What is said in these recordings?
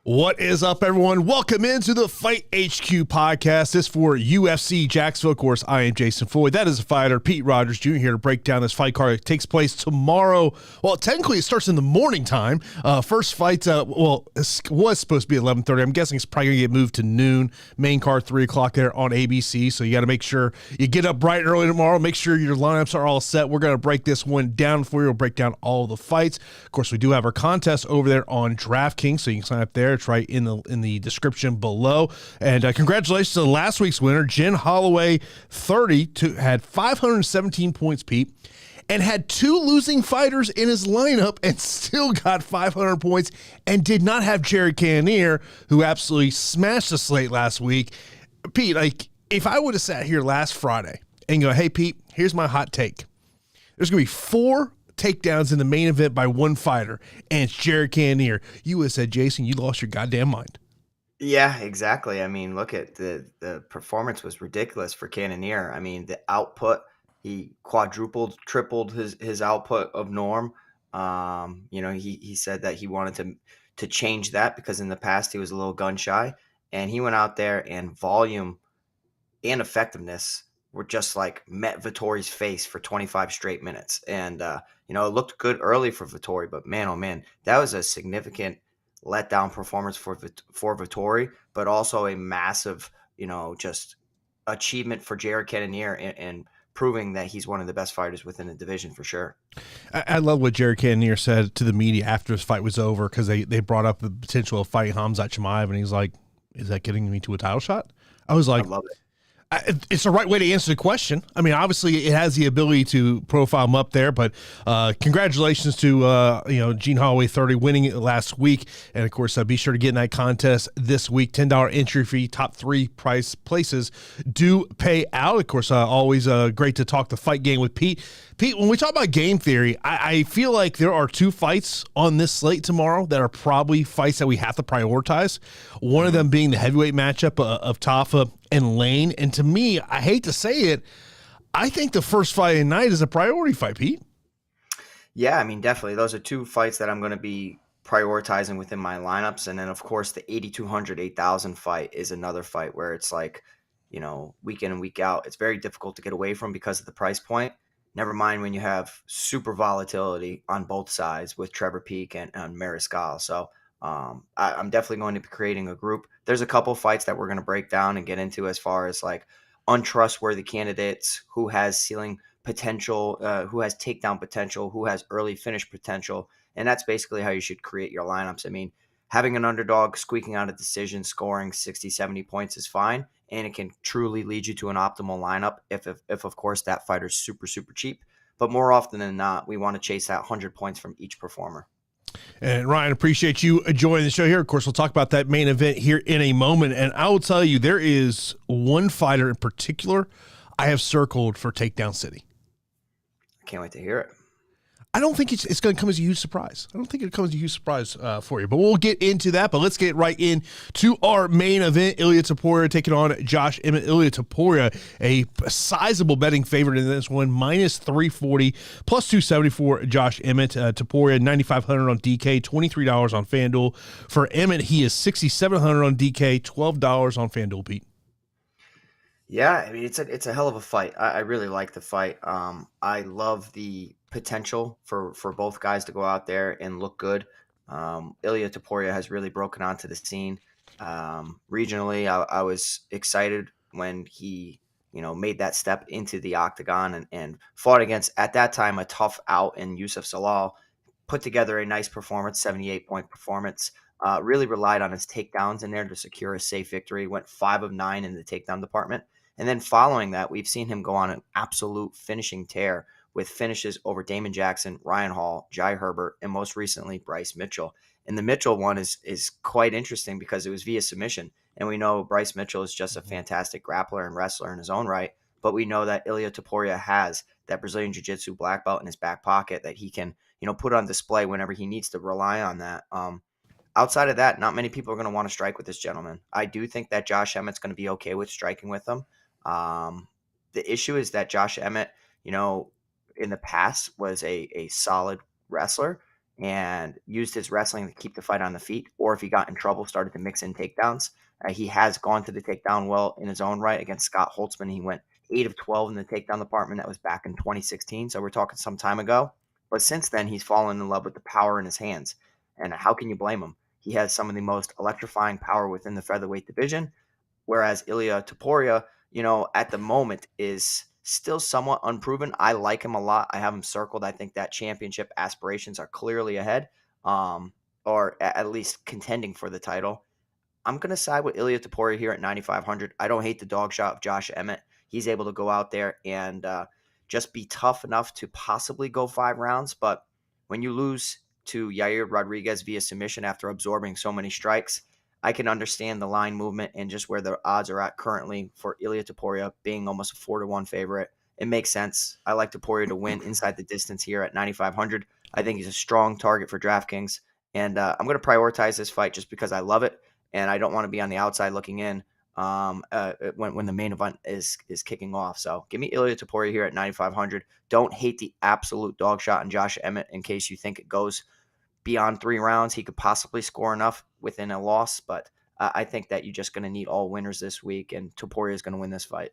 What is up, everyone? Welcome into the Fight HQ podcast. This for UFC Jacksonville. Of course, I am Jason Floyd. That is a fighter, Pete Rogers Jr. here to break down this fight card. It takes place tomorrow. Well, technically, it starts in the morning time. First fight, it was supposed to be 11:30. I'm guessing it's probably going to get moved to noon. Main card, 3 o'clock there on ABC. So you got to make sure you get up bright and early tomorrow. Make sure your lineups are all set. We're going to break this one down for you. We'll break down all the fights. Of course, we do have our contest over there on DraftKings, so you can sign up there. It's right in the description below. And congratulations to last week's winner, Jen Holloway, 30, had 517 points, Pete, and had 2 losing fighters in his lineup and still got 500 points and did not have Jared Cannonier, who absolutely smashed the slate last week. Pete, like, if I would have sat here last Friday and go, hey, Pete, here's my hot take. There's going to be 4 takedowns in the main event by one fighter, and it's Jared Cannonier, you would have said, Jason, you lost your goddamn mind. Yeah, exactly. I mean, look at the performance was ridiculous for Cannonier. I mean, the output, he quadrupled, tripled his output of norm. He said that he wanted to change that because in the past he was a little gun shy, and he went out there and volume and effectiveness were just like met Vettori's face for 25 straight minutes. And, it looked good early for Vettori, but man, oh man, that was a significant letdown performance for Vettori, but also a massive, just achievement for Jared Cannonier and proving that he's one of the best fighters within the division for sure. I love what Jared Cannonier said to the media after his fight was over, because they brought up the potential of fighting Khamzat Chimaev, and he's like, is that getting me to a title shot? I was like, I love it. It's the right way to answer the question. I mean, obviously, it has the ability to profile him up there, but congratulations to Gene Holloway, 30, winning it last week. And, of course, be sure to get in that contest this week. $10 entry fee, top 3 price places do pay out. Of course, always great to talk the fight game with Pete. Pete, when we talk about game theory, I feel like there are 2 fights on this slate tomorrow that are probably fights that we have to prioritize. One of them being the heavyweight matchup of Tafa and Lane. And to me, I hate to say it, I think the first fight at night is a priority fight, Pete. Yeah, I mean, definitely. Those are 2 fights that I'm going to be prioritizing within my lineups. And then, of course, the 8,200, 8,000 fight is another fight where it's like, week in and week out, it's very difficult to get away from because of the price point. Never mind when you have super volatility on both sides with Trevor Peak and Mariscal. So I'm definitely going to be creating a group. There's a couple fights that we're going to break down and get into as far as like untrustworthy candidates, who has ceiling potential, who has takedown potential, who has early finish potential. And that's basically how you should create your lineups. I mean, having an underdog squeaking out a decision, scoring 60, 70 points is fine. And it can truly lead you to an optimal lineup if of course, that fighter's super, super cheap. But more often than not, we want to chase that 100 points from each performer. And Ryan, appreciate you joining the show here. Of course, we'll talk about that main event here in a moment. And I will tell you, there is one fighter in particular I have circled for Takedown City. I can't wait to hear it. I don't think it's going to come as a huge surprise. I don't think it comes as a huge surprise for you, but we'll get into that. But let's get right into our main event. Ilia Topuria taking on Josh Emmett. Ilia Topuria, a sizable betting favorite in this one, minus 340, plus 270 for Josh Emmett. Topuria, 9,500 on DK, $23 on FanDuel. For Emmett, he is 6,700 on DK, $12 on FanDuel, Pete. Yeah, I mean, it's a hell of a fight. I really like the fight. I love the potential for both guys to go out there and look good. Ilia Topuria has really broken onto the scene. Regionally, I was excited when he, made that step into the octagon and fought against, at that time, a tough out in Yusuf Salal, put together a nice performance, 78-point performance. Really relied on his takedowns in there to secure a safe victory. Went 5 of 9 in the takedown department. And then following that, we've seen him go on an absolute finishing tear with finishes over Damon Jackson, Ryan Hall, Jai Herbert, and most recently Bryce Mitchell. And the Mitchell one is quite interesting because it was via submission. And we know Bryce Mitchell is just a fantastic grappler and wrestler in his own right. But we know that Ilia Topuria has that Brazilian Jiu-Jitsu black belt in his back pocket that he can, put on display whenever he needs to rely on that. Outside of that, not many people are going to want to strike with this gentleman. I do think that Josh Emmett's going to be okay with striking with him. The issue is that Josh Emmett, in the past was a solid wrestler, and used his wrestling to keep the fight on the feet, or if he got in trouble, started to mix in takedowns. He has gone to the takedown well in his own right. Against Scott Holtzman, he went 8 of 12 in the takedown department. That was back in 2016, so we're talking some time ago. But since then, he's fallen in love with the power in his hands. And how can you blame him? He has some of the most electrifying power within the featherweight division, whereas Ilia Topuria, at the moment is still somewhat unproven. I like him a lot. I have him circled. I think that championship aspirations are clearly ahead, or at least contending for the title. I'm going to side with Ilia Topuria here at 9,500. I don't hate the dog shot of Josh Emmett. He's able to go out there and just be tough enough to possibly go 5 rounds. But when you lose to Yair Rodriguez via submission after absorbing so many strikes, I can understand the line movement and just where the odds are at currently for Ilia Topuria being almost a 4-1 favorite. It makes sense. I like Topuria to win inside the distance here at 9,500. I think he's a strong target for DraftKings. And I'm going to prioritize this fight just because I love it. And I don't want to be on the outside looking in when the main event is kicking off. So give me Ilia Topuria here at 9,500. Don't hate the absolute dog shot on Josh Emmett in case you think it goes beyond 3 rounds. He could possibly score enough within a loss, but I think that you're just going to need all winners this week, and Topuria is going to win this fight.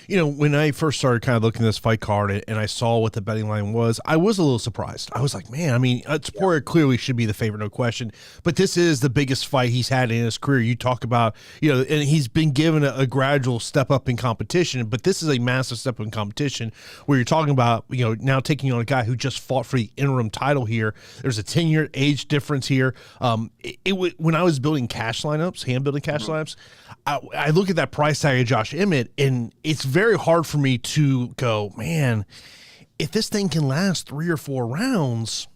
When I first started kind of looking at this fight card and I saw what the betting line was, I was a little surprised. I was like, man, Topuria clearly should be the favorite, no question. But this is the biggest fight he's had in his career. You talk about, and he's been given a gradual step up in competition, but this is a massive step up in competition where you're talking about, now taking on a guy who just fought for the interim title here. There's a 10-year age difference here. When I was building cash lineups, hand-building cash lineups, I look at that price tag of Josh Emmett, and it's very hard for me to go, man, if this thing can last 3 or 4 rounds,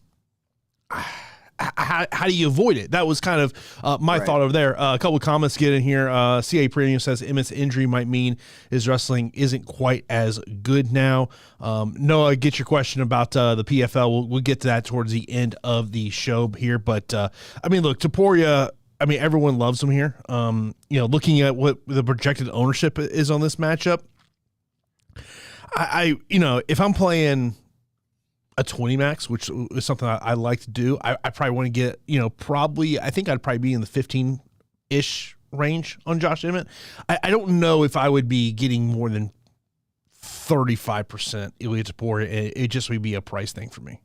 how do you avoid it? That was kind of my thought over there. A couple of comments get in here. CA Premium says Emmett's injury might mean his wrestling isn't quite as good now. Noah, get your question about the PFL. We'll get to that towards the end of the show here. But, look, Topuria, everyone loves him here. Looking at what the projected ownership is on this matchup, if I'm playing a 20 max, which is something I like to do, I probably want to get, I think I'd probably be in the 15-ish range on Josh Emmett. I don't know if I would be getting more than 35% Ilia Topuria. It just would be a price thing for me.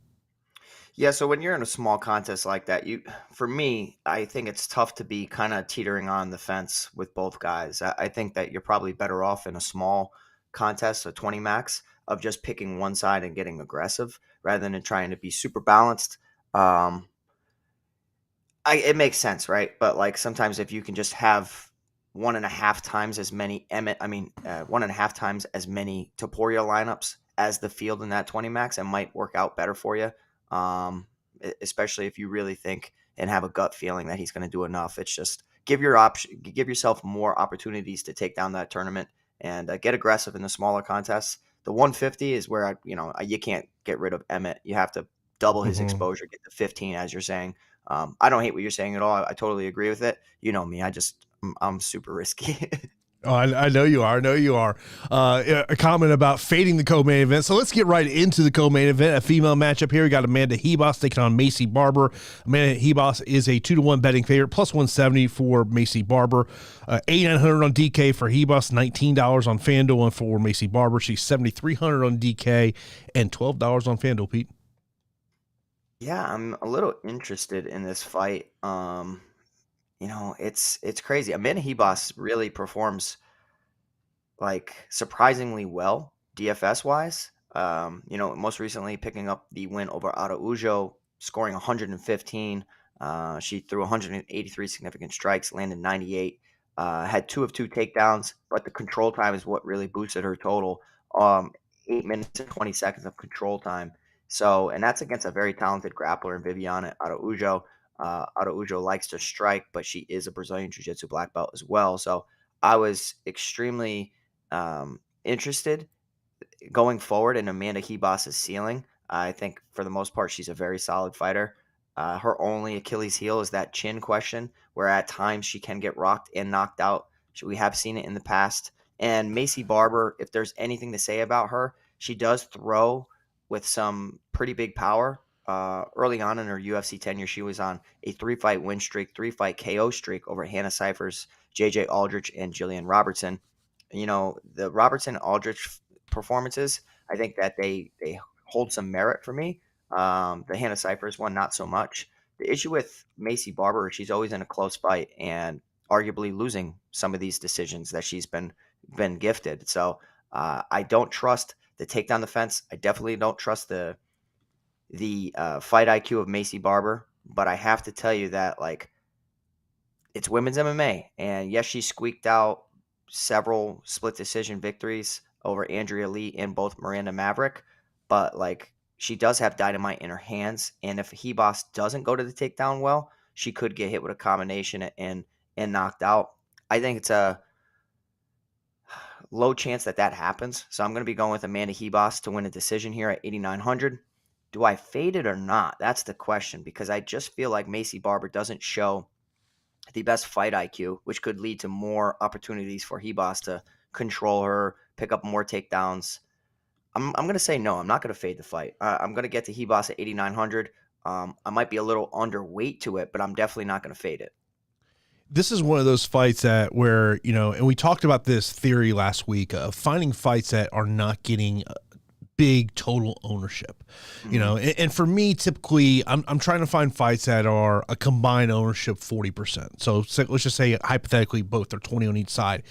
Yeah, so when you're in a small contest like that, for me, I think it's tough to be kind of teetering on the fence with both guys. I think that you're probably better off in a small contest, a 20 max, of just picking one side and getting aggressive rather than trying to be super balanced. It makes sense, right? But like sometimes if you can just have 1.5 times as many 1.5 times as many Topuria lineups as the field in that 20 max, it might work out better for you. Especially if you really think and have a gut feeling that he's going to do enough. It's just give yourself more opportunities to take down that tournament and get aggressive in the smaller contests. The 150 is where you can't get rid of Emmett. You have to double his exposure, get to 15, as you're saying. I don't hate what you're saying at all. I totally agree with it. You know me. I'm super risky. Oh, I know you are. A comment about fading the co-main event. So let's get right into the co-main event. A female matchup here. We got Amanda Ribas taking on Maycee Barber. Amanda Ribas is a 2-1 betting favorite, plus 170 for Maycee Barber. 8,900 on DK for Ribas, $19 on FanDuel, and for Maycee Barber, she's 7,300 on DK and $12 on FanDuel. Pete. Yeah, I'm a little interested in this fight. It's crazy. Amanda Ribas really performs like surprisingly well DFS wise. Most recently picking up the win over Araujo, scoring 115. She threw 183 significant strikes, landed 98. Had 2 of 2 takedowns, but the control time is what really boosted her total. 8 minutes and 20 seconds of control time. So, and that's against a very talented grappler in Viviane Araujo. Araujo likes to strike, but she is a Brazilian Jiu-Jitsu black belt as well. So I was extremely interested going forward in Amanda Ribas' ceiling. I think for the most part, she's a very solid fighter. Her only Achilles heel is that chin question, where at times she can get rocked and knocked out. We have seen it in the past. And Maycee Barber, if there's anything to say about her, she does throw with some pretty big power. early on in her UFC tenure, she was on a 3-fight win streak, 3-fight KO streak over Hannah Cifers, JJ Aldrich, and Gillian Robertson. The Robertson Aldrich performances, I think that they hold some merit for me. The Hannah Cifers one, not so much. The issue with Maycee Barber, she's always in a close fight and arguably losing some of these decisions that she's been gifted. So I don't trust the takedown defense. I definitely don't trust the fight IQ of Maycee Barber. But I have to tell you that, like, it's women's MMA, and yes, she squeaked out several split decision victories over Andrea Lee and both Miranda Maverick, but like, she does have dynamite in her hands, and if Ribas doesn't go to the takedown well, she could get hit with a combination and knocked out. I think it's a low chance that happens, so I'm going to be going with Amanda Ribas to win a decision here at 8,900. Do I fade it or not? That's the question, because I just feel like Maycee Barber doesn't show the best fight IQ, which could lead to more opportunities for Ribas to control her, pick up more takedowns. I'm going to say no. I'm not going to fade the fight. I'm going to get to Ribas at 8,900. I might be a little underweight to it, but I'm definitely not going to fade it. This is one of those fights where, and we talked about this theory last week of finding fights that are not getting big total ownership, and for me, typically I'm trying to find fights that are a combined ownership 40%. So let's just say hypothetically both are 20 on each side.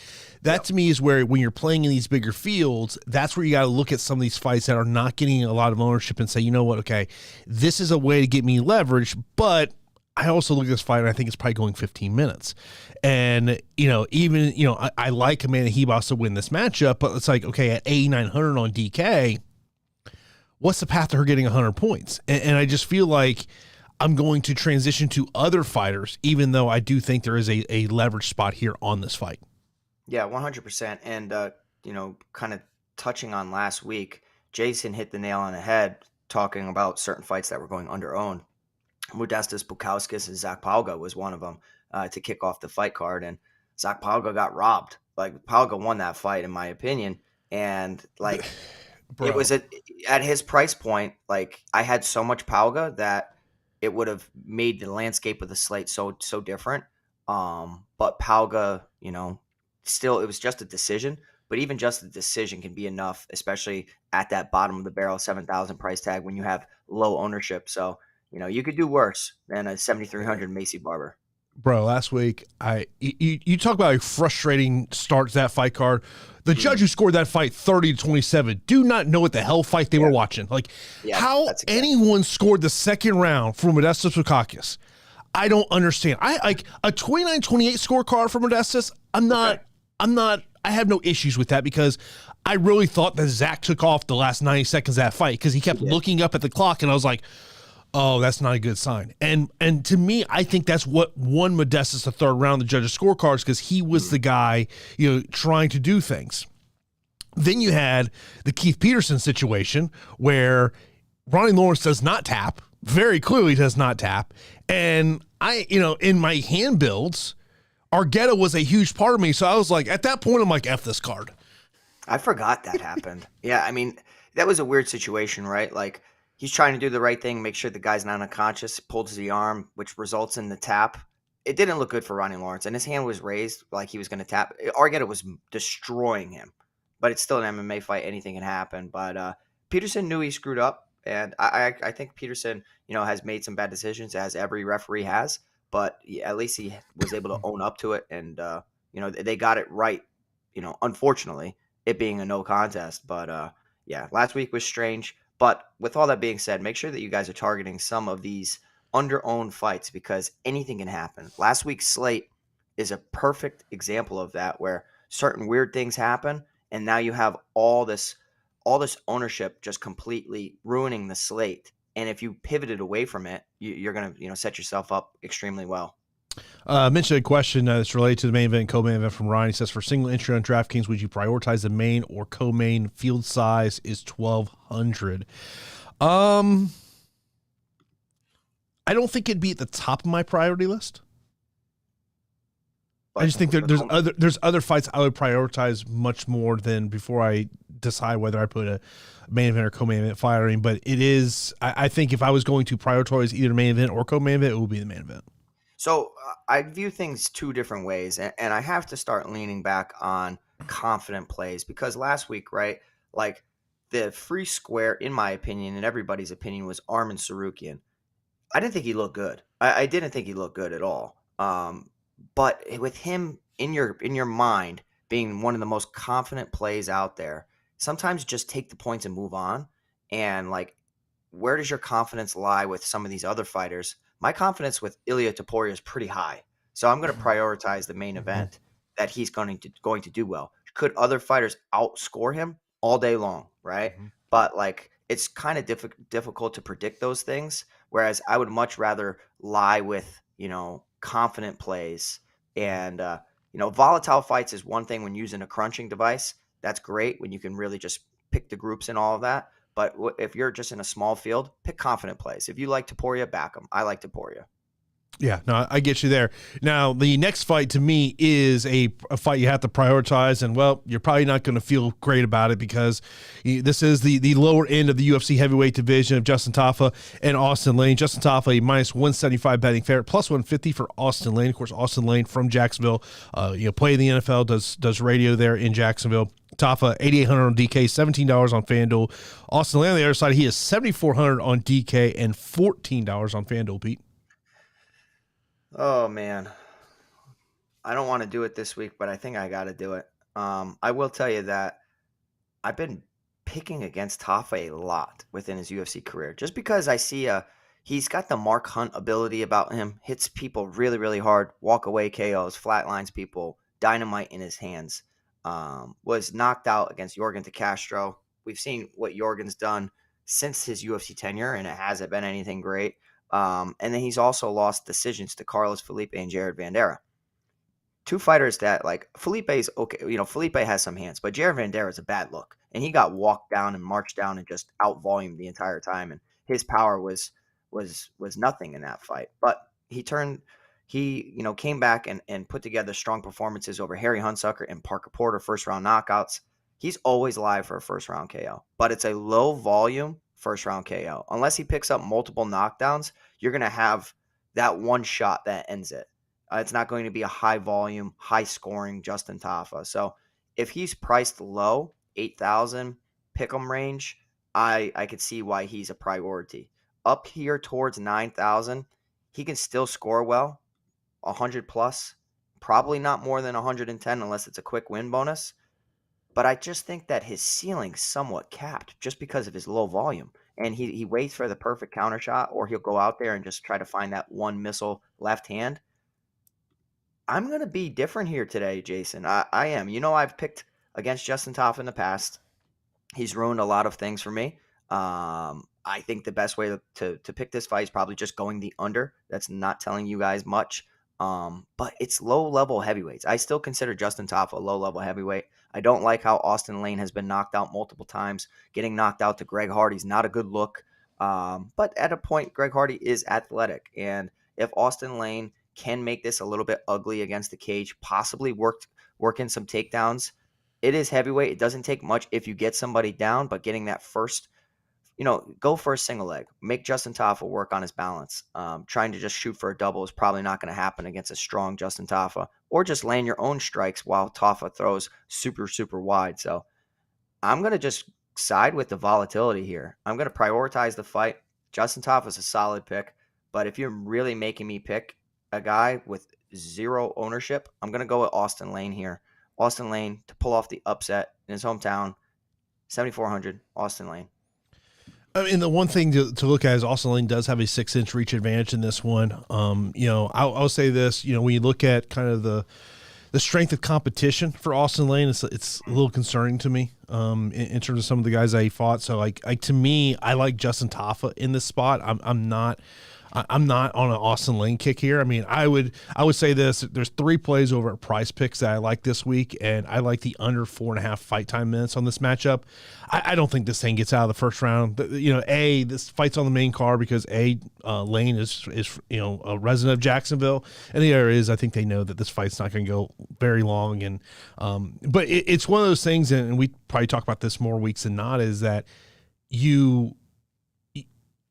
That to me is where, when you're playing in these bigger fields, that's where you got to look at some of these fights that are not getting a lot of ownership and say, you know what, okay, this is a way to get me leverage, but I also look at this fight and I think it's probably going 15 minutes. And, I like Amanda Ribas to win this matchup, but it's like, okay, at 8,900 on DK, what's the path to her getting 100 points? And I just feel like I'm going to transition to other fighters, even though I do think there is a leverage spot here on this fight. Yeah, 100%. And, kind of touching on last week, Jason hit the nail on the head talking about certain fights that were going under-owned. Modestas Bukauskas and Zach Pauga was one of them to kick off the fight card. And Zach Pauga got robbed. Like, Pauga won that fight, in my opinion. And, like... Bro. It was at his price point, like, I had so much Pauga that it would have made the landscape of the slate so different. But Pauga, still, it was just a decision. But even just a decision can be enough, especially at that bottom of the barrel 7,000 price tag when you have low ownership. So, you could do worse than a 7,300 Maycee Barber. Bro, last week, you talk about a frustrating start to that fight card. The judge who scored that fight 30-27 do not know what the hell fight they were watching. Like, how anyone scored the second round from Modestas Bukauskas, I don't understand. I like a 29-28 scorecard for Modestas. I have no issues with that, because I really thought that Zach took off the last 90 seconds of that fight, because he kept looking up at the clock, and I was like, oh, that's not a good sign. And to me, I think that's what won Modestas the third round, the judges' scorecards, because he was the guy, trying to do things. Then you had the Keith Peterson situation where Ronnie Lawrence does not tap, very clearly does not tap. And in my hand builds, Argueta was a huge part of me. So I was like, at that point, I'm like, F this card. I forgot that happened. Yeah, I mean, that was a weird situation, right? Like, he's trying to do the right thing, make sure the guy's not unconscious, pulls the arm, which results in the tap. It didn't look good for Ronnie Lawrence, and his hand was raised like he was going to tap. Argueta was destroying him, but it's still an MMA fight. Anything can happen. But Peterson knew he screwed up, and I think Peterson, has made some bad decisions, as every referee has. But at least he was able to own up to it, and they got it right. Unfortunately, it being a no contest. But last week was strange. But with all that being said, make sure that you guys are targeting some of these under-owned fights, because anything can happen. Last week's slate is a perfect example of that, where certain weird things happen, and now you have all this ownership just completely ruining the slate. And if you pivoted away from it, you're going to set yourself up extremely well. Mentioned a question that's related to the main event and co-main event from Ryan. He says, for single entry on DraftKings, would you prioritize the main or co-main? Field size is 1,200. I don't think it'd be at the top of my priority list. I just think there's other fights I would prioritize much more than before I decide whether I put a main event or co-main event firing, but it is, I think if I was going to prioritize either main event or co-main event, it would be the main event. So I view things two different ways, and I have to start leaning back on confident plays because last week, right, like the free square, in my opinion, and everybody's opinion, was Arman Tsarukyan. I didn't think he looked good. I didn't think he looked good at all. But with him in your mind being one of the most confident plays out there, sometimes just take the points and move on. And like, where does your confidence lie with some of these other fighters? My confidence with Ilia Topuria is pretty high, so I'm going to prioritize the main event that he's going to do well. Could other fighters outscore him all day long, right? But like, it's kind of difficult to predict those things. Whereas I would much rather lie with confident plays and volatile fights is one thing when using a crunching device. That's great when you can really just pick the groups and all of that. But if you're just in a small field, pick confident plays. If you like Topuria, back him. I like Topuria. Yeah, no, I get you there. Now, the next fight to me is a fight you have to prioritize, and, well, you're probably not going to feel great about it because this is the lower end of the UFC heavyweight division of Justin Tafa and Austen Lane. Justin Tafa, a minus 175 betting favorite, plus 150 for Austen Lane. Of course, Austen Lane from Jacksonville, play in the NFL, does radio there in Jacksonville. Tafa, $8,800 on DK, $17 on FanDuel. Austen Lane on the other side, he is $7,400 on DK and $14 on FanDuel, Pete. Oh, man. I don't want to do it this week, but I think I got to do it. I will tell you that I've been picking against Tafa a lot within his UFC career just because I see he's got the Mark Hunt ability about him, hits people really, really hard, walk away KOs, flatlines people, dynamite in his hands. Was knocked out against Yorgan De Castro. We've seen what Yorgan's done since his UFC tenure, and it hasn't been anything great. And then he's also lost decisions to Carlos Felipe and Jared Vanderaa. Two fighters that, like, Felipe's okay. Felipe has some hands, but Jared Vanderaa is a bad look. And he got walked down and marched down and just out-volumed the entire time. And his power was nothing in that fight. But he came back and put together strong performances over Harry Hunsucker and Parker Porter, first-round knockouts. He's always live for a first-round KO. But it's a low-volume first-round KO. Unless he picks up multiple knockdowns, you're going to have that one shot that ends it. It's not going to be a high-volume, high-scoring Justin Tafa. So if he's priced low, 8,000 pick'em range, I could see why he's a priority. Up here towards 9,000, he can still score well, 100 plus, probably not more than 110 unless it's a quick win bonus. But I just think that his ceiling's somewhat capped just because of his low volume. And he waits for the perfect counter shot, or he'll go out there and just try to find that one missile left hand. I'm going to be different here today, Jason. I am. I've picked against Justin Tafa in the past. He's ruined a lot of things for me. I think the best way to pick this fight is probably just going the under. That's not telling you guys much. But it's low-level heavyweights. I still consider Justin Tafa a low-level heavyweight. I don't like how Austen Lane has been knocked out multiple times. Getting knocked out to Greg Hardy's not a good look. But at a point, Greg Hardy is athletic. And if Austen Lane can make this a little bit ugly against the cage, possibly work in some takedowns, it is heavyweight. It doesn't take much if you get somebody down, but getting that first, go for a single leg. Make Justin Tafa work on his balance. Trying to just shoot for a double is probably not going to happen against a strong Justin Tafa. Or just land your own strikes while Tafa throws super, super wide. So I'm going to just side with the volatility here. I'm going to prioritize the fight. Justin Tafa is a solid pick. But if you're really making me pick a guy with zero ownership, I'm going to go with Austen Lane here. Austen Lane to pull off the upset in his hometown. 7,400, Austen Lane. I mean, the one thing to look at is Austen Lane does have a 6-inch reach advantage in this one. I'll say this, when you look at kind of the strength of competition for Austen Lane, it's a little concerning to me in terms of some of the guys that he fought. So, to me, I like Justin Tafa in this spot. I'm not I'm not on an Austen Lane kick here. I mean, I would say this. There's 3 plays over at Price Picks that I like this week, and I like the under 4.5 fight time minutes on this matchup. I don't think this thing gets out of the first round. This fight's on the main card because Lane is a resident of Jacksonville, and the other is I think they know that this fight's not going to go very long. And but it's one of those things, and we probably talk about this more weeks than not, is that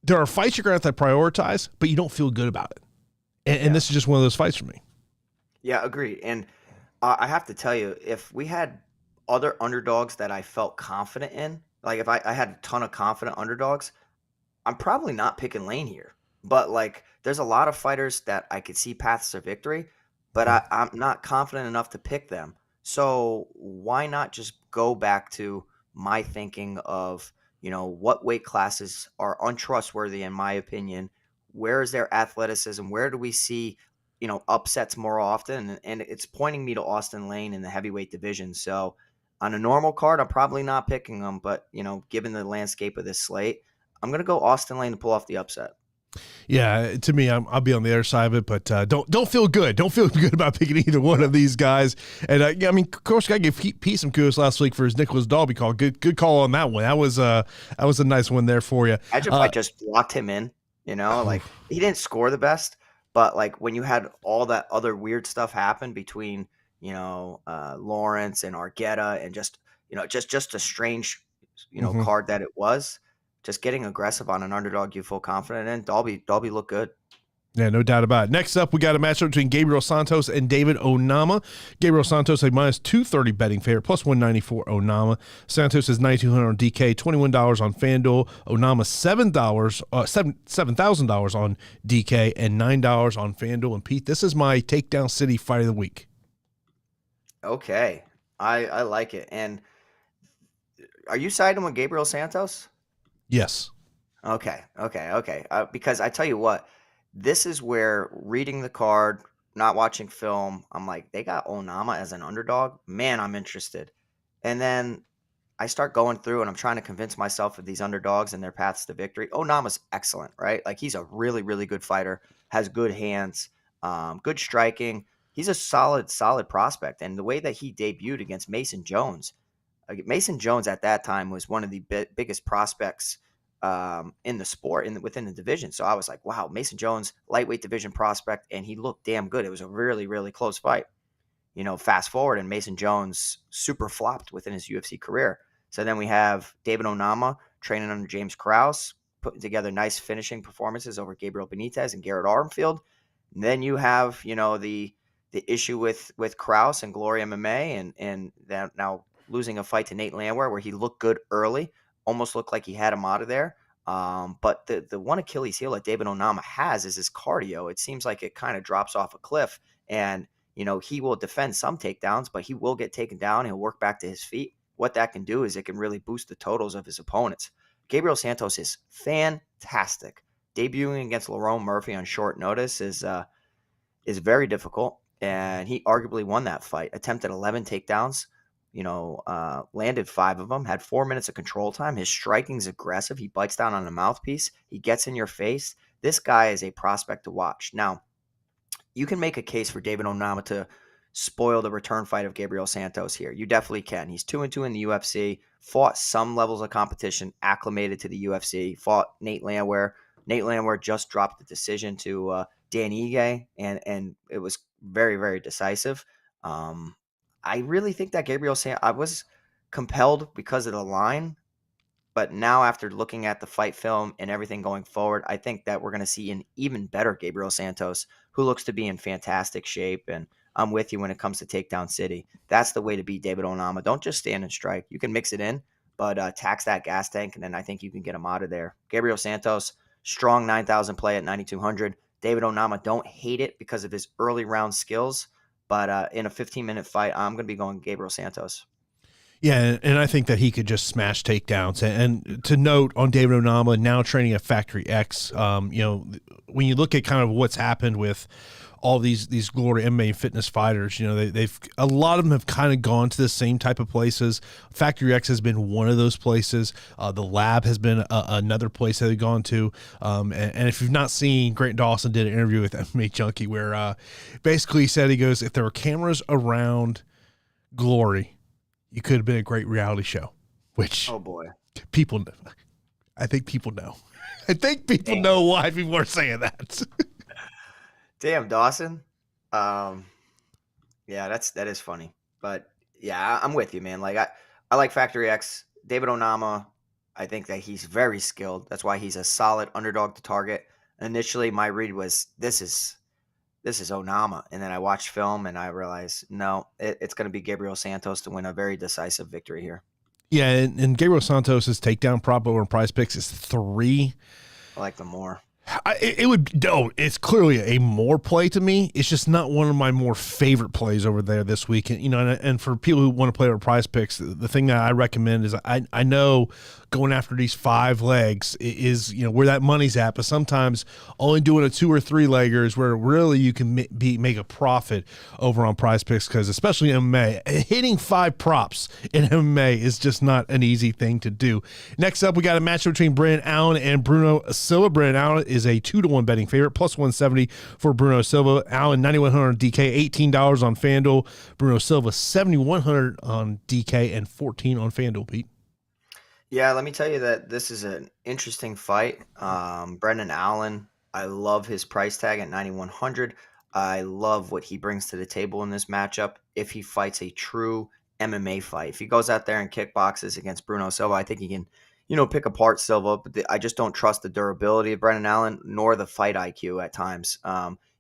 there are fights you're going to have to prioritize, but you don't feel good about it. And this is just one of those fights for me. Yeah, agreed. And I have to tell you, if we had other underdogs that I felt confident in, like if I had a ton of confident underdogs, I'm probably not picking Lane here. But like, there's a lot of fighters that I could see paths to victory, but I'm not confident enough to pick them. So why not just go back to my thinking of, what weight classes are untrustworthy, in my opinion? Where is their athleticism? Where do we see, upsets more often? And it's pointing me to Austen Lane in the heavyweight division. So on a normal card, I'm probably not picking them. But, given the landscape of this slate, I'm going to go Austen Lane to pull off the upset. Yeah, to me, I'll be on the other side of it, but don't feel good. Don't feel good about picking either one of these guys. And of course, I give Pete some kudos last week for his Nicholas Dalby call. Good call on that one. That was a nice one there for you. Imagine if I just blocked him in. Like he didn't score the best, but like when you had all that other weird stuff happen between Lawrence and Argueta and just a strange card that it was. Just getting aggressive on an underdog you feel confident in. Dalby looked good. Yeah, no doubt about it. Next up, we got a matchup between Gabriel Santos and David Onama. Gabriel Santos a minus 230 betting favorite, plus 194 Onama. Santos is $9,200 on DK, $21 on FanDuel. Onama $7,000 on DK, and $9 on FanDuel. And Pete, this is my Takedown City fight of the week. Okay, I like it. And are you siding with Gabriel Santos? Yes. Okay. Because I tell you what, this is where reading the card, not watching film, I'm like, they got Onama as an underdog. Man, I'm interested. And then I start going through and I'm trying to convince myself of these underdogs and their paths to victory. Onama's excellent, right? Like he's a really, really good fighter, has good hands, good striking. He's a solid prospect. And the way that he debuted against Mason Jones at that time was one of the biggest prospects in the sport within the division. So I was like, wow, Mason Jones, lightweight division prospect, and he looked damn good. It was a really, really close fight. Fast forward, and Mason Jones super flopped within his UFC career. So then we have David Onama training under James Krause, putting together nice finishing performances over Gabriel Benitez and Garrett Armfield. And then you have, the issue with Krause and Glory MMA, and that now losing a fight to Nate Landwehr where he looked good early, almost looked like he had him out of there. But the one Achilles heel that David Onama has is his cardio. It seems like it kind of drops off a cliff, and he will defend some takedowns, but he will get taken down. He'll work back to his feet. What that can do is it can really boost the totals of his opponents. Gabriel Santos is fantastic. Debuting against Lerone Murphy on short notice is very difficult, and he arguably won that fight. Attempted 11 takedowns. Landed 5 of them, had 4 minutes of control time. His striking's aggressive. He bites down on the mouthpiece. He gets in your face. This guy is a prospect to watch. Now, you can make a case for David Onama to spoil the return fight of Gabriel Santos here. You definitely can. He's 2-2 in the UFC, fought some levels of competition, acclimated to the UFC, fought Nate Landwehr. Nate Landwehr just dropped the decision to Dan Ige, and it was very, very decisive. I really think that I was compelled because of the line, but now after looking at the fight film and everything going forward, I think that we're going to see an even better Gabriel Santos, who looks to be in fantastic shape. And I'm with you when it comes to Takedown City. That's the way to beat David Onama. Don't just stand and strike. You can mix it in, but tax that gas tank, and then I think you can get him out of there. Gabriel Santos, strong 9,000 play at 9,200. David Onama, don't hate it because of his early round skills. But in a 15-minute fight, I'm going to be going Gabriel Santos. Yeah, and I think that he could just smash takedowns. And to note on David Onama, now training at Factory X, when you look at kind of what's happened with all these Glory MMA fitness fighters. You know, they've a lot of them have kind of gone to the same type of places. Factory X has been one of those places. The Lab has been another place that they've gone to. And if you've not seen, Grant Dawson did an interview with MMA Junkie where basically he said, he goes, if there were cameras around Glory, you could have been a great reality show, which Oh boy. people know. I think people know. I think people know why people are saying that. Damn, Dawson. Yeah, that is funny. But yeah, I'm with you, man. Like I like Factory X. David Onama, I think that he's very skilled. That's why he's a solid underdog to target. Initially, my read was this is Onama, and then I watched film and I realized no, it's going to be Gabriel Santos to win a very decisive victory here. Yeah, and Gabriel Santos' takedown prop over on Prize Picks is 3. I like them more. It's clearly a more play to me. It's just not one of my more favorite plays over there this week. You know, and for people who want to play over Prize Picks, the thing that I recommend is I know going after these 5 legs is, you know, where that money's at, but sometimes only doing a 2 or 3 legger is where really you can make a profit over on Prize Picks, because especially in MMA, hitting 5 props in MMA is just not an easy thing to do. Next up, we got a matchup between Brendan Allen and Bruno Silva. Brendan Allen is a 2-1 betting favorite, plus 170 for Bruno Silva. Allen, $9,100 on DK, $18 on FanDuel. Bruno Silva, $7,100 on DK and $14 on FanDuel, Pete. Yeah, let me tell you that this is an interesting fight. Brendan Allen, I love his price tag at 9,100. I love what he brings to the table in this matchup. If he fights a true MMA fight, if he goes out there and kickboxes against Bruno Silva, I think he can, you know, pick apart Silva. But I just don't trust the durability of Brendan Allen nor the fight IQ at times.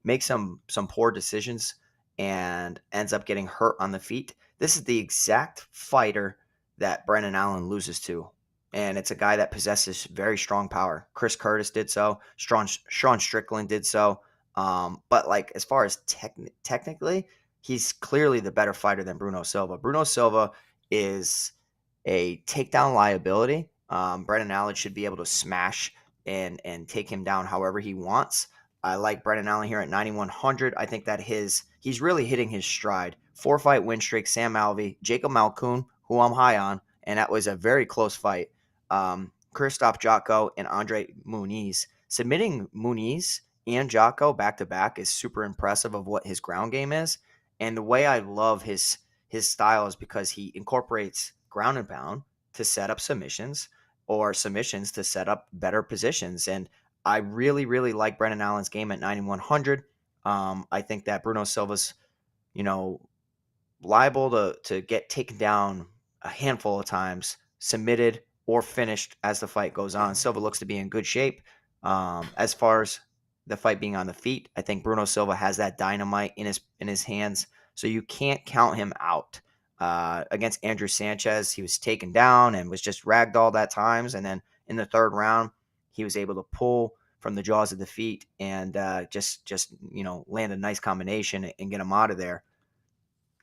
Makes some poor decisions and ends up getting hurt on the feet. This is the exact fighter that Brendan Allen loses to. And it's a guy that possesses very strong power. Chris Curtis did so. Sean Strickland did so. But like as far as technically, he's clearly the better fighter than Bruno Silva. Bruno Silva is a takedown liability. Brendan Allen should be able to smash and take him down however he wants. I like Brendan Allen here at 9,100. I think that he's really hitting his stride. 4-fight win streak, Sam Alvey, Jacob Malkoun, who I'm high on, and that was a very close fight. Christoph Jotko and Andre Muniz. Submitting Muniz and Jotko back-to-back is super impressive of what his ground game is. And the way I love his style is because he incorporates ground and pound to set up submissions or submissions to set up better positions. And I really, really like Brendan Allen's game at 9,100. I think that Bruno Silva's, you know, liable to get taken down a handful of times, submitted or finished as the fight goes on. Silva looks to be in good shape. As far as the fight being on the feet, I think Bruno Silva has that dynamite in his hands, so you can't count him out. Against Andrew Sanchez, he was taken down and was just ragdolled at times, and then in the 3rd round, he was able to pull from the jaws of defeat and just you know, land a nice combination and get him out of there.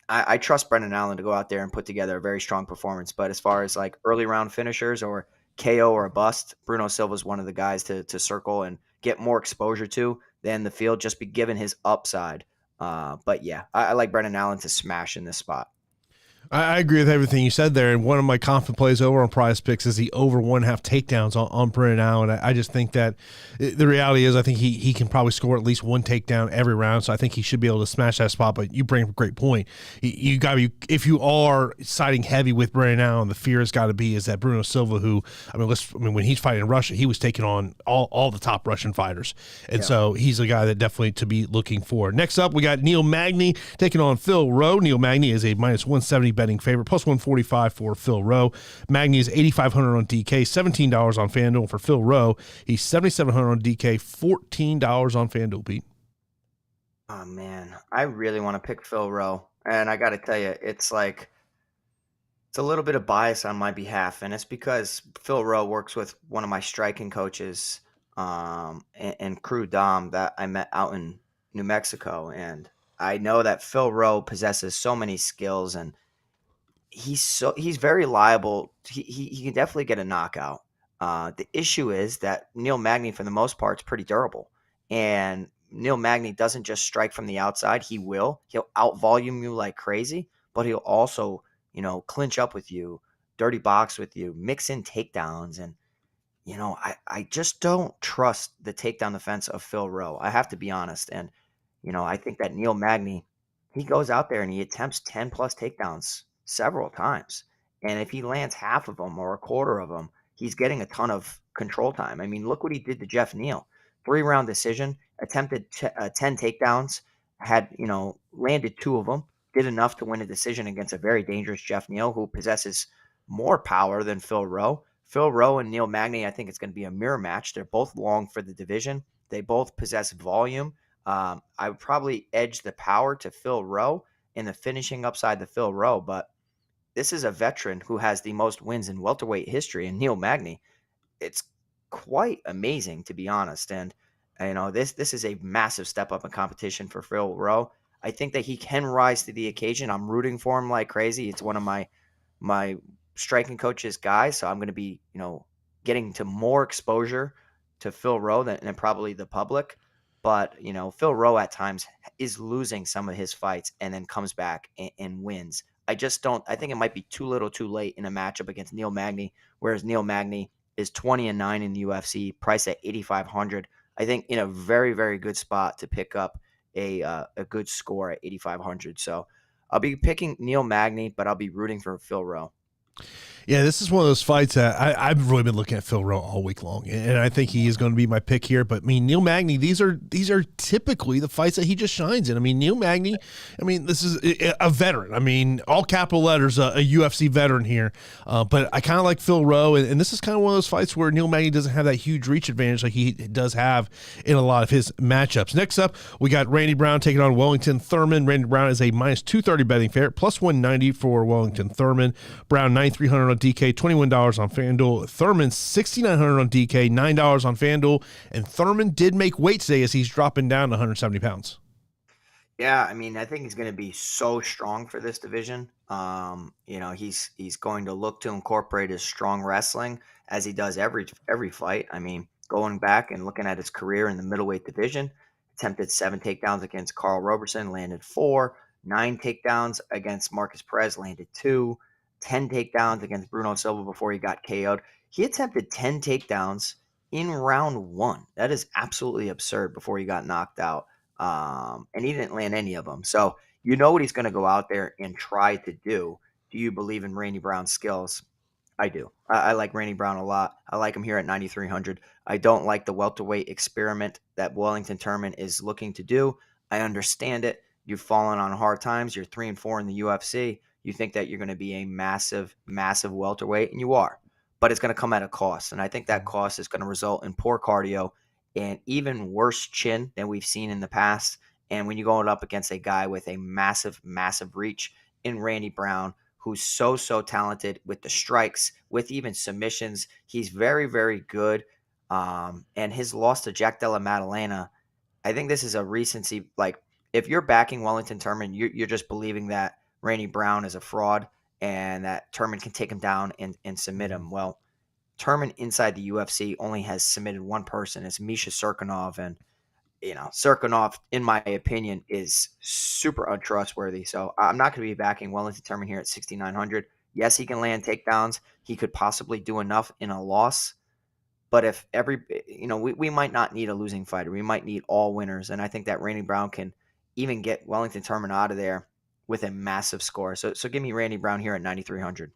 I trust Brendan Allen to go out there and put together a very strong performance. But as far as like early round finishers or KO or a bust, Bruno Silva is one of the guys to circle and get more exposure to than the field, just be given his upside. But yeah, I like Brendan Allen to smash in this spot. I agree with everything you said there, and one of my confident plays over on Prize Picks is the over 1.5 takedowns on Brendan Allen. I just think that the reality is I think he can probably score at least 1 takedown every round, so I think he should be able to smash that spot. But you bring up a great point. You got to, if you are siding heavy with Brendan Allen, the fear has got to be is that Bruno Silva, who when he's fighting in Russia, he was taking on all the top Russian fighters, and so he's a guy that definitely to be looking for. Next up, we got Neil Magny taking on Phil Rowe. Neil Magny is a minus 170 betting favorite, plus 145 for Phil Rowe. Magny is 8,500 on DK, $17 on FanDuel for Phil Rowe. He's 7,700 on DK, $14 on FanDuel, Pete. Oh man, I really want to pick Phil Rowe, and I got to tell you, it's a little bit of bias on my behalf, and it's because Phil Rowe works with one of my striking coaches, and Crew Dom that I met out in New Mexico, and I know that Phil Rowe possesses so many skills, and he's very liable. He can definitely get a knockout. The issue is that Neil Magny, for the most part, is pretty durable. And Neil Magny doesn't just strike from the outside. He'll out volume you like crazy, but he'll also, clinch up with you, dirty box with you, mix in takedowns. And, I just don't trust the takedown defense of Phil Rowe. I have to be honest. And, I think that Neil Magny, he goes out there and he attempts 10 plus takedowns several times. And if he lands half of them or a quarter of them, he's getting a ton of control time. I mean, look what he did to Jeff Neal. 3-round decision, attempted 10 takedowns, had, landed 2 of them, did enough to win a decision against a very dangerous Jeff Neal who possesses more power than Phil Rowe. Phil Rowe and Neil Magny, I think it's going to be a mirror match. They're both long for the division. They both possess volume. I would probably edge the power to Phil Rowe and the finishing upside to Phil Rowe, but this is a veteran who has the most wins in welterweight history, and Neil Magny. It's quite amazing, to be honest. And this is a massive step up in competition for Phil Rowe. I think that he can rise to the occasion. I'm rooting for him like crazy. It's one of my striking coach's guys, so I'm going to be getting to more exposure to Phil Rowe than probably the public. But Phil Rowe at times is losing some of his fights and then comes back and wins. I just don't. I think it might be too little, too late in a matchup against Neil Magny, whereas Neil Magny is 20-9 in the UFC, priced at 8,500. I think in a very, very good spot to pick up a good score at 8,500. So I'll be picking Neil Magny, but I'll be rooting for Phil Rowe. Yeah, this is one of those fights that I've really been looking at Phil Rowe all week long, and I think he is going to be my pick here. But I mean, Neil Magny, these are typically the fights that he just shines in. I mean, Neil Magny, this is a veteran. I mean, all capital letters, a UFC veteran here. But I kind of like Phil Rowe, and this is kind of one of those fights where Neil Magny doesn't have that huge reach advantage like he does have in a lot of his matchups. Next up, we got Randy Brown taking on Wellington Turman. Randy Brown is a minus 230 betting favorite, plus 190 for Wellington Turman. Brown 9,300 on DK, $21 on FanDuel. Turman $6,900 on DK, $9 on FanDuel. And Turman did make weight today as he's dropping down to 170 pounds. Yeah, I mean, I think he's going to be so strong for this division. He's going to look to incorporate his strong wrestling as he does every fight. I mean, going back and looking at his career in the middleweight division, attempted 7 takedowns against Carl Robertson, landed 4, 9 takedowns against Marcus Perez, landed 2. 10 takedowns against Bruno Silva before he got KO'd. He attempted 10 takedowns in round 1. That is absolutely absurd before he got knocked out. And he didn't land any of them. So what he's going to go out there and try to do. Do you believe in Randy Brown's skills? I do. I like Randy Brown a lot. I like him here at 9,300. I don't like the welterweight experiment that Wellington Turman is looking to do. I understand it. You've fallen on hard times. You're 3-4 in the UFC. You think that you're going to be a massive, massive welterweight, and you are. But it's going to come at a cost. And I think that cost is going to result in poor cardio and even worse chin than we've seen in the past. And when you're going up against a guy with a massive, massive reach in Randy Brown, who's so talented with the strikes, with even submissions, he's very, very good. And his loss to Jack Della Maddalena, I think this is a recency. Like, if you're backing Wellington Turman, you're just believing that Randy Brown is a fraud and that Turman can take him down and submit him. Well, Turman inside the UFC only has submitted one person. It's Misha Cirkunov. And, Cirkunov, in my opinion, is super untrustworthy. So I'm not going to be backing Wellington Turman here at 6,900. Yes, he can land takedowns. He could possibly do enough in a loss. But if we might not need a losing fighter. We might need all winners. And I think that Randy Brown can even get Wellington Turman out of there with a massive score. So give me Randy Brown here at 9,300.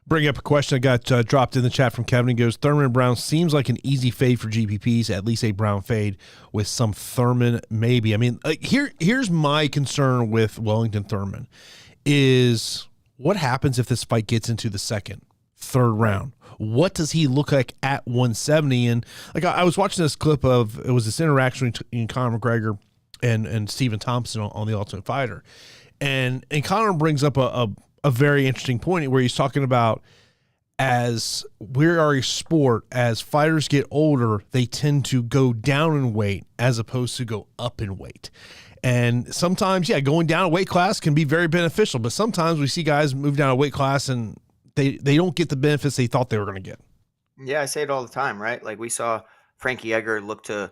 Bring up a question I got dropped in the chat from Kevin. He goes, Turman Brown seems like an easy fade for GPPs, at least a Brown fade with some Turman maybe. I mean, here's my concern with Wellington Turman is what happens if this fight gets into the second, third round? What does he look like at 170? And like I was watching this clip of, it was this interaction between Conor McGregor and Stephen Thompson on the Ultimate Fighter. And Conor brings up a very interesting point where he's talking about, as we are a sport, as fighters get older, they tend to go down in weight as opposed to go up in weight. And sometimes, going down a weight class can be very beneficial, but sometimes we see guys move down a weight class and they don't get the benefits they thought they were going to get. Yeah, I say it all the time, right? Like we saw Frankie Edgar look to,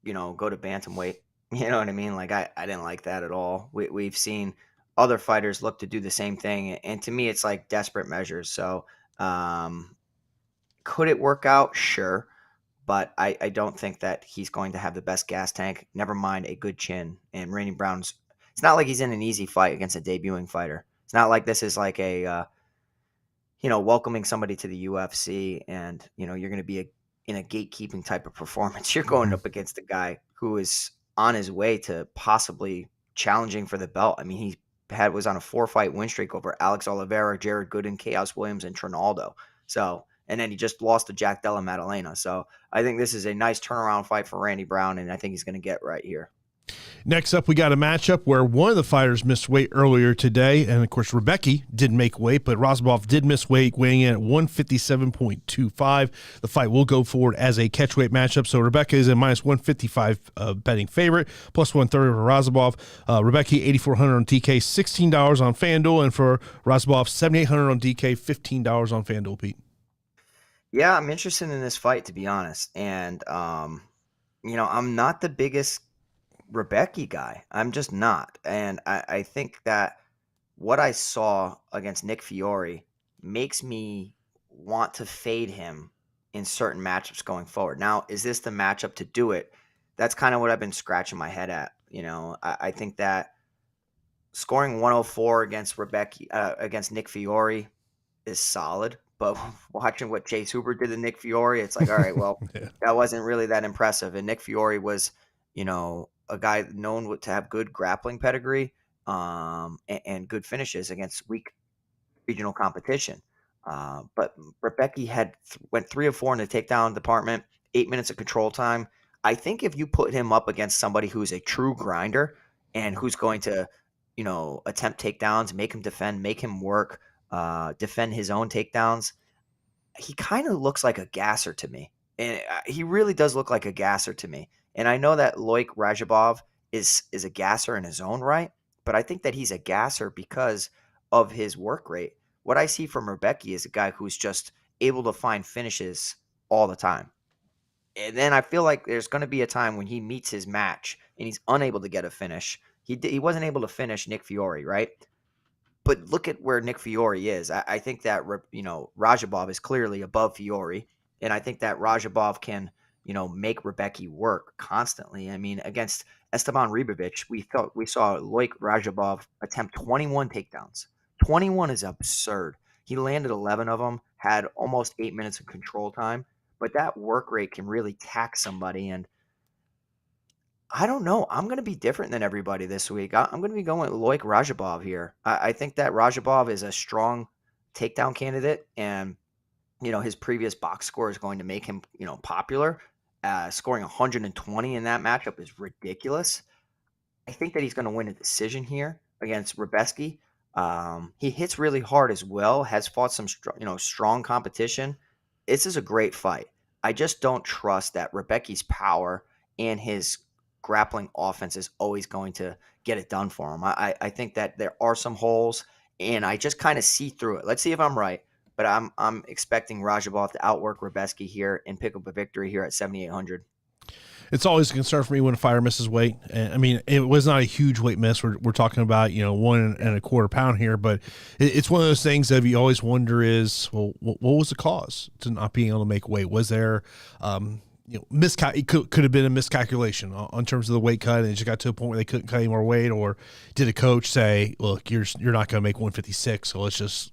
go to bantamweight You know what I mean? Like I didn't like that at all. We've seen other fighters look to do the same thing, and to me, it's like desperate measures. So, um, could it work out? Sure, but I don't think that he's going to have the best gas tank. Never mind a good chin. And Randy Brown's. It's not like he's in an easy fight against a debuting fighter. It's not like this is like a welcoming somebody to the UFC, and you're going to be in a gatekeeping type of performance. You're going Mhm. up against a guy who is on his way to possibly challenging for the belt. I mean, he was on a 4-fight win streak over Alex Oliveira, Jared Gooden, Chaos Williams, and Trinaldo. So, and then he just lost to Jack Della Maddalena. So, I think this is a nice turnaround fight for Randy Brown, and I think he's going to get right here. Next up, we got a matchup where one of the fighters missed weight earlier today, and of course, Rebecki didn't make weight, but Radzhabov did miss weight, weighing in at 157.25. The fight will go forward as a catchweight matchup, so Rebecki is a minus 155 betting favorite, plus 130 for Radzhabov. Rebecki, 8,400 on DK, $16 on FanDuel, and for Radzhabov, 7,800 on DK, $15 on FanDuel, Pete. Yeah, I'm interested in this fight, to be honest. And, I'm not the biggest Rebecki guy. I'm just not. And I think that what I saw against Nick Fiore makes me want to fade him in certain matchups going forward. Now, is this the matchup to do it? That's kind of what I've been scratching my head at. I think that scoring 104 against against Nick Fiore is solid, but watching what Chase Hooper did to Nick Fiore, it's like, all right, well, Yeah. that wasn't really that impressive. And Nick Fiore was, a guy known to have good grappling pedigree, and good finishes against weak regional competition. But Rebecki went 3 of 4 in the takedown department, 8 minutes of control time. I think if you put him up against somebody who's a true grinder and who's going to, attempt takedowns, make him defend, make him work, defend his own takedowns, he kind of looks like a gasser to me. And he really does look like a gasser to me. And I know that Loik Radzhabov is a gasser in his own right, but I think that he's a gasser because of his work rate. What I see from Rebecki is a guy who's just able to find finishes all the time. And then I feel like there's going to be a time when he meets his match and he's unable to get a finish. He wasn't able to finish Nick Fiore, right? But look at where Nick Fiore is. I think that Radzhabov is clearly above Fiore, and I think that Radzhabov can make Rebecki work constantly. I mean, against Esteban Ribovic, we saw Loik Radzhabov attempt 21 takedowns. 21 is absurd. He landed 11 of them, had almost 8 minutes of control time, but that work rate can really tax somebody. And I don't know. I'm going to be different than everybody this week. I'm going to be going with Loik Radzhabov here. I think that Radzhabov is a strong takedown candidate, and his previous box score is going to make him popular. Scoring 120 in that matchup is ridiculous. I think that he's going to win a decision here against Rebecki. He hits really hard as well. Has fought some strong competition. This is a great fight. I just don't trust that Rebecki's power and his grappling offense is always going to get it done for him. I think that there are some holes, and I just kind of see through it. Let's see if I'm right, but I'm expecting Radzhabov to outwork Rebecki here and pick up a victory here at 7,800. It's always a concern for me when a fighter misses weight. And I mean, it was not a huge weight miss. We're talking about, 1.25 pounds here, but it's one of those things that you always wonder is, well, what was the cause to not being able to make weight? Was there, it could have been a miscalculation on terms of the weight cut, and it just got to a point where they couldn't cut any more weight, or did a coach say, look, you're not going to make 156, so let's just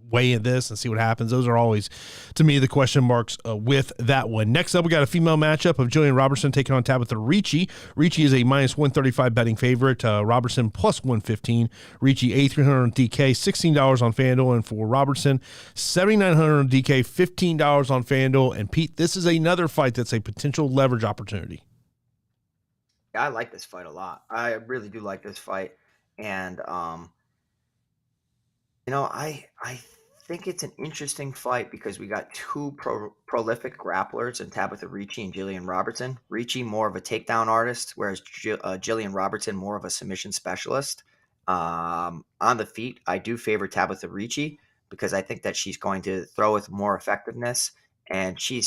weigh in this and see what happens? Those are always, to me, the question marks with that one. Next up, we got a female matchup of Gillian Robertson taking on Tabatha Ricci. Ricci is a minus 135 betting favorite. Robertson plus 115. Ricci, 8,300 on DK, $16 on FanDuel. And for Robertson, 7,900 on DK, $15 on FanDuel. And Pete, this is another fight that's a potential leverage opportunity. Yeah, I like this fight a lot. I really do like this fight. And, I think it's an interesting fight because we got two prolific grapplers in Tabatha Ricci and Gillian Robertson. Ricci more of a takedown artist, whereas Gillian Robertson more of a submission specialist. On the feet, I do favor Tabatha Ricci because I think that she's going to throw with more effectiveness, and she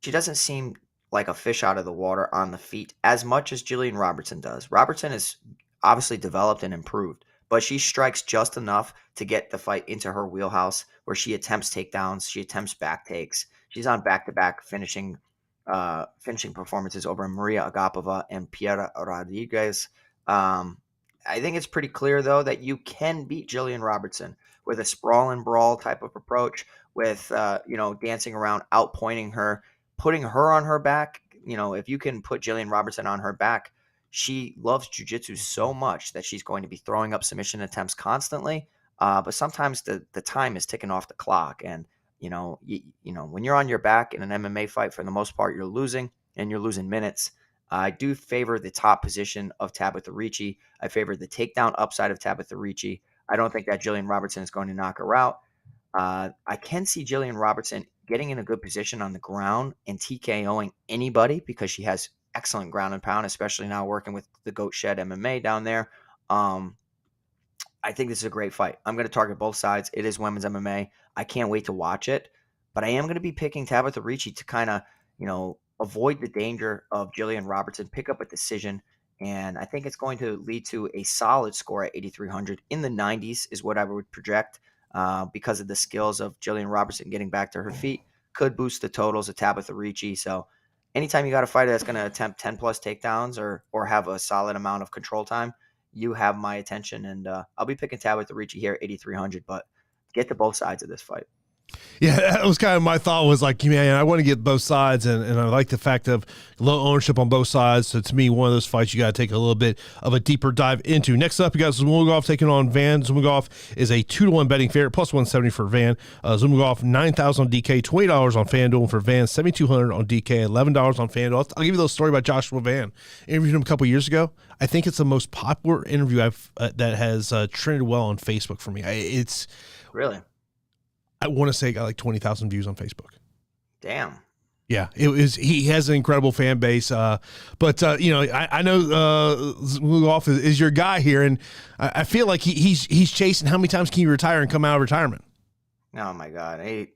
doesn't seem like a fish out of the water on the feet as much as Gillian Robertson does. Robertson is obviously developed and improved, but she strikes just enough to get the fight into her wheelhouse where she attempts takedowns, she attempts back takes. She's on back-to-back finishing performances over Maria Agapova and Piera Rodriguez. I think it's pretty clear, though, that you can beat Gillian Robertson with a sprawl and brawl type of approach, with dancing around, outpointing her, putting her on her back. If you can put Gillian Robertson on her back, she loves jiu-jitsu so much that she's going to be throwing up submission attempts constantly. But sometimes the time is ticking off the clock, and when you're on your back in an MMA fight, for the most part, you're losing, and you're losing minutes. I do favor the top position of Tabatha Ricci. I favor the takedown upside of Tabatha Ricci. I don't think that Gillian Robertson is going to knock her out. I can see Gillian Robertson getting in a good position on the ground and TKOing anybody because she has excellent ground and pound, especially now working with the Goat Shed MMA down there. I think this is a great fight. I'm going to target both sides. It is women's MMA. I can't wait to watch it, but I am going to be picking Tabatha Ricci to kind of, avoid the danger of Gillian Robertson, pick up a decision, and I think it's going to lead to a solid score at 8,300. In the 90s is what I would project, because of the skills of Gillian Robertson getting back to her feet. Could boost the totals of Tabatha Ricci. So anytime you got a fighter that's going to attempt 10-plus takedowns or have a solid amount of control time, you have my attention, and I'll be picking Tabatha Ricci here at 8,300, but get to both sides of this fight. Yeah, that was kind of my thought, was like, man, I want to get both sides, and I like the fact of low ownership on both sides. So to me, one of those fights you got to take a little bit of a deeper dive into. Next up, you got Zhumagulov taking on Van. Zhumagulov is a 2-1 betting favorite, plus 170 for Van. Zhumagulov, $9,000 on DK, $20 on FanDuel. For Van, $7,200 on DK, $11 on FanDuel. I'll give you a little story about Joshua Van. Interviewed him a couple years ago. I think it's the most popular interview I've that has trended well on Facebook for me. It's really. I want to say it got like 20,000 views on Facebook. Damn. Yeah, it was. He has an incredible fan base. But I know Zhumagulov is your guy here, and I feel like he's chasing. How many times can you retire and come out of retirement? Oh my God, he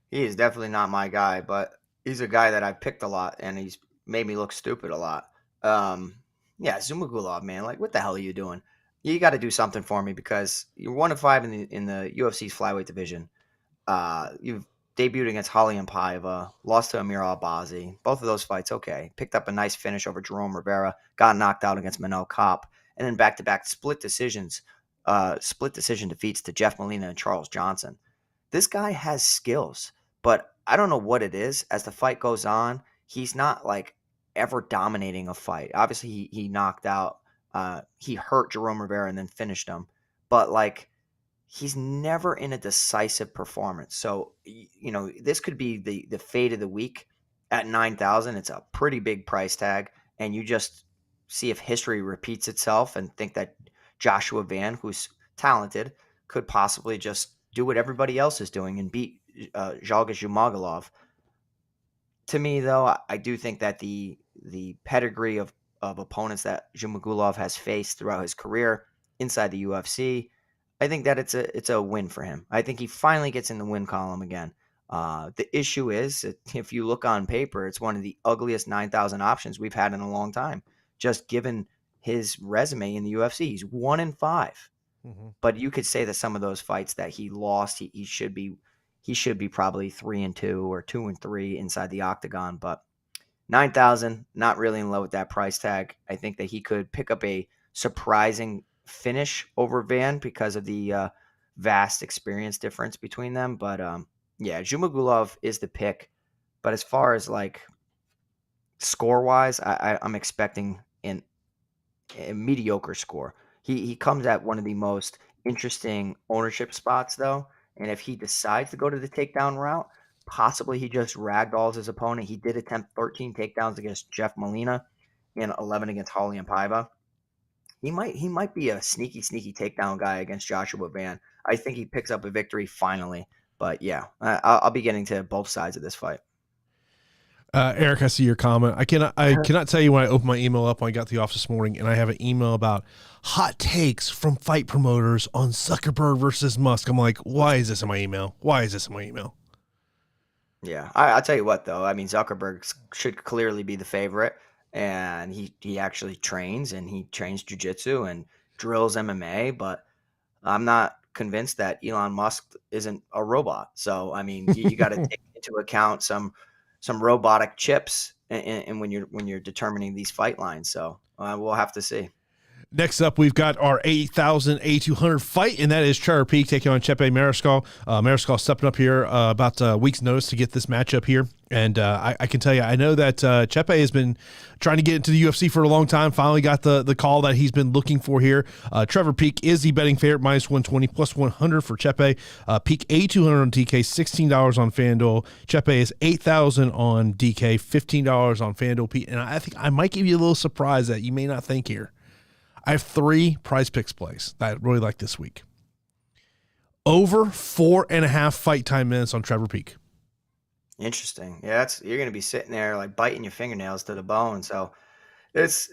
is definitely not my guy, but he's a guy that I've picked a lot, and he's made me look stupid a lot. Yeah, Zhumagulov, man, like, what the hell are you doing? You got to do something for me, because you're 1-5 in the UFC's flyweight division. You've debuted against Holly and Paiva, lost to Amir Albazi. Both of those fights, okay. Picked up a nice finish over Jerome Rivera, got knocked out against Manel Kopp, and then back-to-back split decision defeats to Jeff Molina and Charles Johnson. This guy has skills, but I don't know what it is. As the fight goes on, he's not like ever dominating a fight. Obviously, he knocked out, he hurt Jerome Rivera and then finished him, but like, he's never in a decisive performance. So, this could be the fate of the week at 9,000. It's a pretty big price tag, and you just see if history repeats itself and think that Joshua Van, who's talented, could possibly just do what everybody else is doing and beat Zhalgas Zhumagulov. To me, though, I do think that the pedigree of opponents that Zhumagulov has faced throughout his career inside the UFC, I think that it's a win for him. I think he finally gets in the win column again. The issue is, if you look on paper, it's one of the ugliest 9,000 options we've had in a long time. Just given his resume in the UFC, he's 1-5. Mm-hmm. But you could say that some of those fights that he lost, he should be probably 3-2 or 2-3 inside the octagon. But 9,000, not really in love with that price tag. I think that he could pick up a surprising finish over Van because of the vast experience difference between them. But yeah, Zhumagulov is the pick. But as far as like score wise, I'm expecting a mediocre score. He comes at one of the most interesting ownership spots though, and if he decides to go to the takedown route, possibly he just ragdolls his opponent. He did attempt 13 takedowns against Jeff Molina and 11 against Holly and Paiva. He might be a sneaky takedown guy against Joshua Van. I think he picks up a victory finally. But yeah, I'll be getting to both sides of this fight. Eric, I see your comment. I cannot tell you when I opened my email up when I got to the office this morning, and I have an email about hot takes from fight promoters on Zuckerberg versus Musk. I'm like, why is this in my email? Why is this in my email? Yeah, I'll tell you what though. I mean, Zuckerberg should clearly be the favorite, and he actually trains and he trains jujitsu and drills MMA. But I'm not convinced that Elon Musk isn't a robot. So I mean, you got to take into account some robotic chips, and when you're determining these fight lines. So we'll have to see. Next up, we've got our 8,000 A200 fight, and that is Trevor Peek taking on Chepe Mariscal. Mariscal stepping up here about a week's notice to get this matchup here. And I can tell you, I know that Chepe has been trying to get into the UFC for a long time. Finally got the call that he's been looking for here. Trevor Peek is the betting favorite, minus 120, plus 100 for Chepe. Peek A200 on DK, $16 on FanDuel. Chepe is 8,000 on DK, $15 on FanDuel. Pete, and I think I might give you a little surprise that you may not think here. I have 3 Prize Picks plays that I really like this week. Over 4.5 fight time minutes on Trevor Peek. Interesting. Yeah, you're going to be sitting there like biting your fingernails to the bone. So it's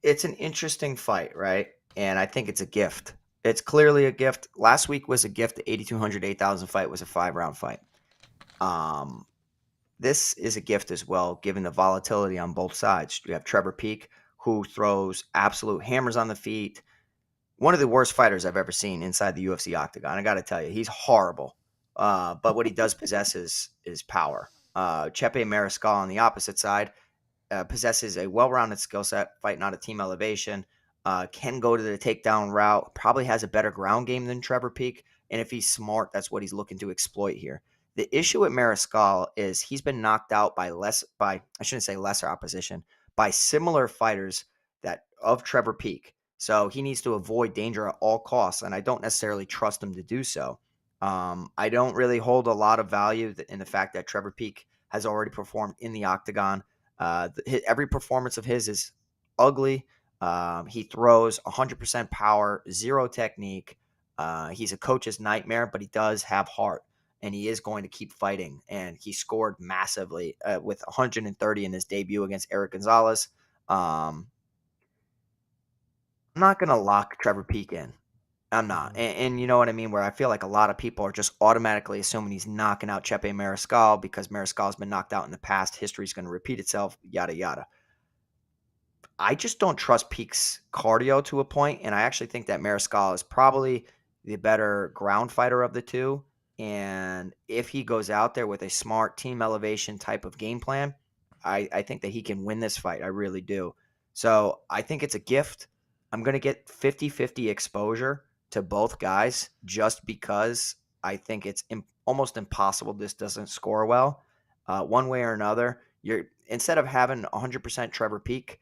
an interesting fight, right? And I think it's a gift. It's clearly a gift. Last week was a gift. The 8,200, 8,000 fight was a 5-round fight. This is a gift as well, given the volatility on both sides. You have Trevor Peek, who throws absolute hammers on the feet. One of the worst fighters I've ever seen inside the UFC octagon. I got to tell you, he's horrible. But what he does possess is power. Chepe Mariscal on the opposite side possesses a well-rounded skill set, fighting out of team elevation, can go to the takedown route, probably has a better ground game than Trevor Peek. And if he's smart, that's what he's looking to exploit here. The issue with Mariscal is he's been knocked out by I shouldn't say lesser opposition, by similar fighters that of Trevor Peek. So he needs to avoid danger at all costs, and I don't necessarily trust him to do so. I don't really hold a lot of value in the fact that Trevor Peek has already performed in the octagon. Every performance of his is ugly. He throws 100% power, 0 technique. He's a coach's nightmare, but he does have heart, and he is going to keep fighting. And he scored massively with 130 in his debut against Eric Gonzalez. I'm not going to lock Trevor Peek in. I'm not. And you know what I mean? Where I feel like a lot of people are just automatically assuming he's knocking out Chepe Mariscal because Mariscal has been knocked out in the past. History's going to repeat itself, yada, yada. I just don't trust Peek's cardio to a point, and I actually think that Mariscal is probably the better ground fighter of the two. And if he goes out there with a smart team elevation type of game plan, I think that he can win this fight. I really do. So I think it's a gift. I'm going to get 50-50 exposure to both guys just because I think it's almost impossible this doesn't score well. One way or another, instead of having 100% Trevor Peek,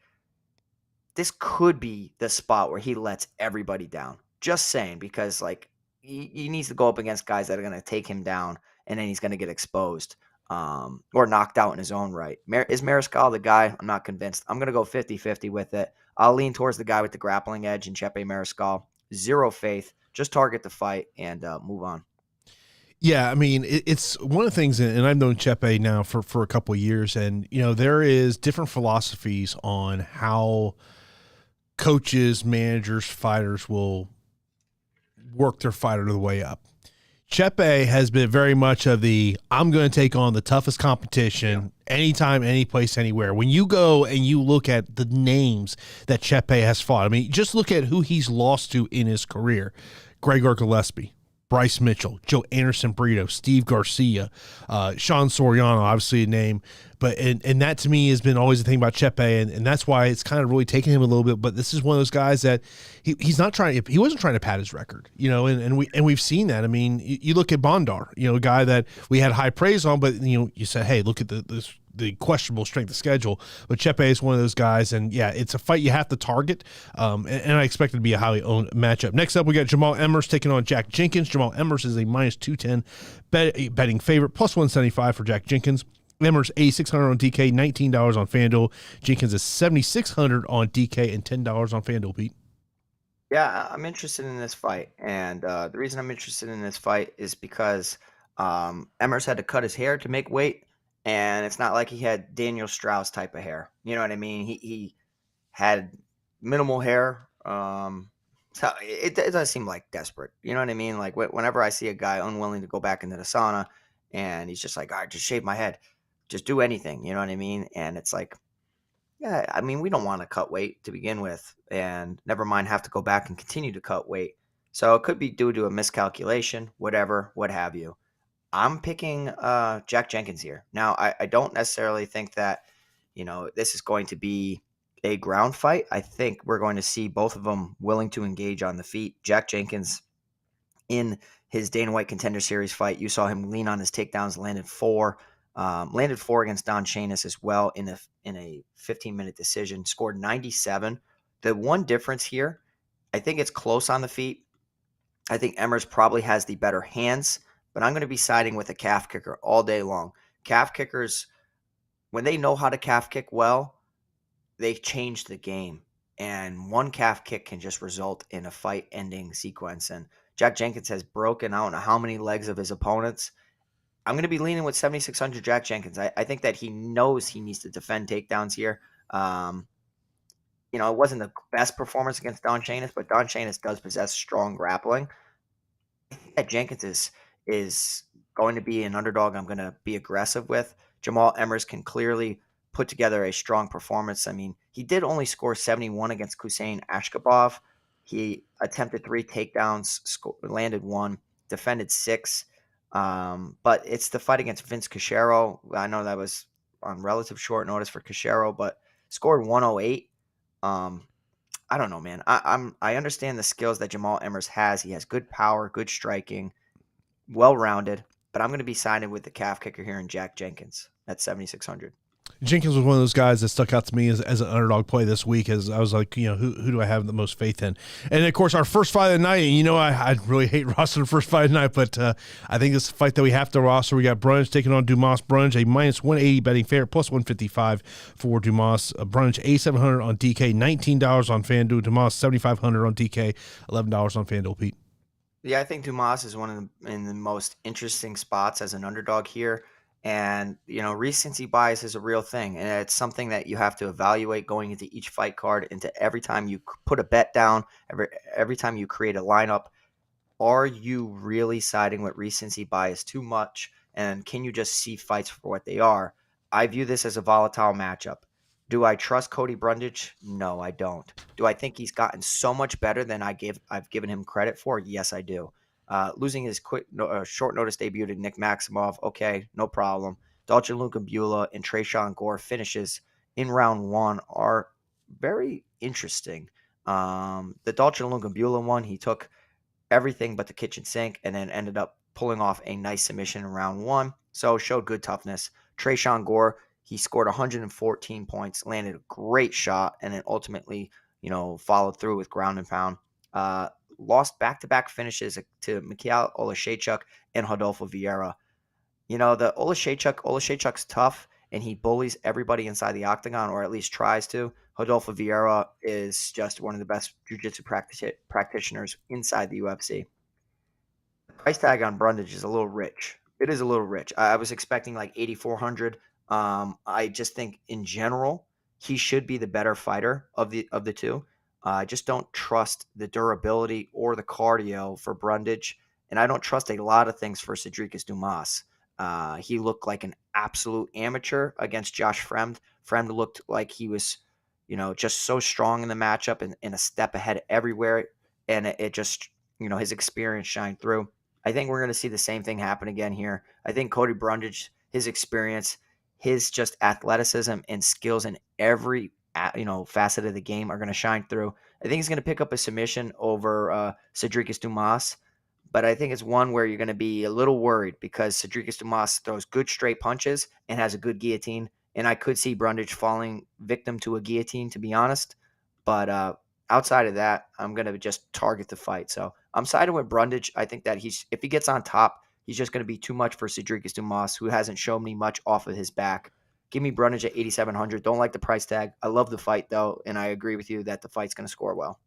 this could be the spot where he lets everybody down. Just saying, because like he needs to go up against guys that are going to take him down, and then he's going to get exposed or knocked out in his own right. Is Mariscal the guy? I'm not convinced. I'm going to go 50-50 with it. I'll lean towards the guy with the grappling edge and Chepe Mariscal. 0 faith. Just target the fight and move on. Yeah, I mean, it's one of the things, and I've known Chepe now for a couple of years, and, you know, there is different philosophies on how coaches, managers, fighters will work their fighter the way up. Chepe has been very much of the, I'm going to take on the toughest competition anytime, any place, anywhere. When you go and you look at the names that Chepe has fought, I mean, just look at who he's lost to in his career. Gregor Gillespie, Bryce Mitchell, Joe Anderson Brito, Steve Garcia, Sean Soriano, obviously a name. But and that to me has been always the thing about Chepe, and that's why it's kind of really taken him a little bit. But this is one of those guys that he wasn't trying to pad his record, you know, and we've seen that. I mean, you look at Bondar, you know, a guy that we had high praise on, but you know, you said, hey, look at the questionable strength of schedule. But Chepe is one of those guys, and yeah, it's a fight you have to target. And I expect it to be a highly owned matchup. Next up, we got Jamal Emmers taking on Jack Jenkins. Jamal Emmers is a minus 210 betting favorite, plus 175 for Jack Jenkins. Emmers $8,600 on DK, $19 on FanDuel. Jenkins is $7,600 on DK and $10 on FanDuel, Pete. Yeah, I'm interested in this fight. And the reason I'm interested in this fight is because Emmers had to cut his hair to make weight. And it's not like he had Daniel Strauss type of hair. You know what I mean? He had minimal hair. So it does seem like desperate. You know what I mean? Like whenever I see a guy unwilling to go back into the sauna and he's just like, all right, just shave my head, just do anything, you know what I mean? And it's like, yeah, I mean, we don't want to cut weight to begin with, and never mind have to go back and continue to cut weight. So it could be due to a miscalculation, whatever, what have you. I'm picking Jack Jenkins here. Now, I don't necessarily think that, this is going to be a ground fight. I think we're going to see both of them willing to engage on the feet. Jack Jenkins, in his Dana White Contender Series fight, you saw him lean on his takedowns, landed four against Don Shainis as well in a 15-minute decision, scored 97. The one difference here, I think it's close on the feet. I think Emmers probably has the better hands, but I'm going to be siding with a calf kicker all day long. Calf kickers, when they know how to calf kick well, they change the game. And one calf kick can just result in a fight-ending sequence. And Jack Jenkins has broken, I don't know how many legs of his opponents. I'm going to be leaning with 7,600 Jack Jenkins. I think that he knows he needs to defend takedowns here. It wasn't the best performance against Don Shainis, but Don Shainis does possess strong grappling. I think that Jenkins is going to be an underdog I'm going to be aggressive with. Jamal Emmers can clearly put together a strong performance. I mean, he did only score 71 against Hussein Ashkabov. He attempted 3 takedowns, landed 1, defended 6. But it's the fight against Vince Cachero. I know that was on relative short notice for Cachero, but scored 108. I don't know, man. I understand the skills that Jamal Emmers has. He has good power, good striking, well-rounded. But I'm going to be siding with the calf kicker here in Jack Jenkins at 7,600. Jenkins was one of those guys that stuck out to me as an underdog play this week, as I was like, who do I have the most faith in? And of course, our first fight of the night, and I really hate rostering the first fight of the night, but I think this fight that we have to roster. We got Brunch taking on Dumas. Brunch, a minus 180 betting favorite, plus 155 for Dumas. Brunch, $8,700 on DK, $19 on FanDuel. Dumas, $7,500 on DK, $11 on FanDuel, Pete. Yeah, I think Dumas is one of the most interesting spots as an underdog here. And, recency bias is a real thing, and it's something that you have to evaluate going into each fight card, into every time you put a bet down, every time you create a lineup. Are you really siding with recency bias too much, and can you just see fights for what they are? I view this as a volatile matchup. Do I trust Cody Brundage? No, I don't. Do I think he's gotten so much better than I've given him credit for? Yes, I do. Losing his short notice debut to Nick Maximov, okay, no problem. Dalton Lucambula and Tresean Gore finishes in round 1 are very interesting. The Dalton Lucambula one, he took everything but the kitchen sink and then ended up pulling off a nice submission in round 1, so showed good toughness. Tresean Gore, he scored 114 points, landed a great shot, and then ultimately, followed through with ground and pound. Lost back-to-back finishes to Mikhail Olashechuk and Rodolfo Vieira. The Olashechuk's tough, and he bullies everybody inside the octagon, or at least tries to. Rodolfo Vieira is just one of the best jiu-jitsu practitioners inside the UFC. The price tag on Brundage is a little rich. It is a little rich. I was expecting like 8,400. I just think in general, he should be the better fighter of the two. I just don't trust the durability or the cardio for Brundage, and I don't trust a lot of things for Cedricus Dumas. He looked like an absolute amateur against Josh Fremd. Fremd looked like he was, just so strong in the matchup and a step ahead everywhere, and it just, his experience shined through. I think we're going to see the same thing happen again here. I think Cody Brundage, his experience, his just athleticism and skills in every facet of the game are going to shine through. I think he's going to pick up a submission over Cedricus Dumas, but I think it's one where you're going to be a little worried because Cedricus Dumas throws good straight punches and has a good guillotine, and I could see Brundage falling victim to a guillotine, to be honest. But outside of that, I'm going to just target the fight. So I'm siding with Brundage. I think that if he gets on top, he's just going to be too much for Cedricus Dumas, who hasn't shown me much off of his back. Give me Brundage at 8,700. Don't like the price tag. I love the fight, though, and I agree with you that the fight's going to score well.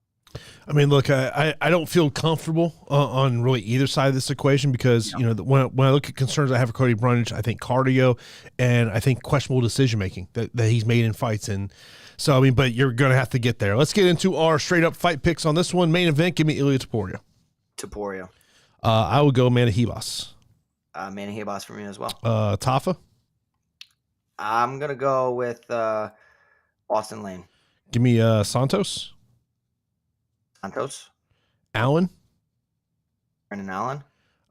I mean, look, I don't feel comfortable on really either side of this equation because, when I look at concerns I have for Cody Brundage, I think cardio and I think questionable decision-making that he's made in fights. And so, I mean, but you're going to have to get there. Let's get into our straight-up fight picks on this one. Main event, give me Ilia Topuria. Topuria. I would go Ribas. Manny Ribas for me as well. Tafa. I'm gonna go with Austen Lane. Give me Santos. Santos. Allen. Brendan Allen.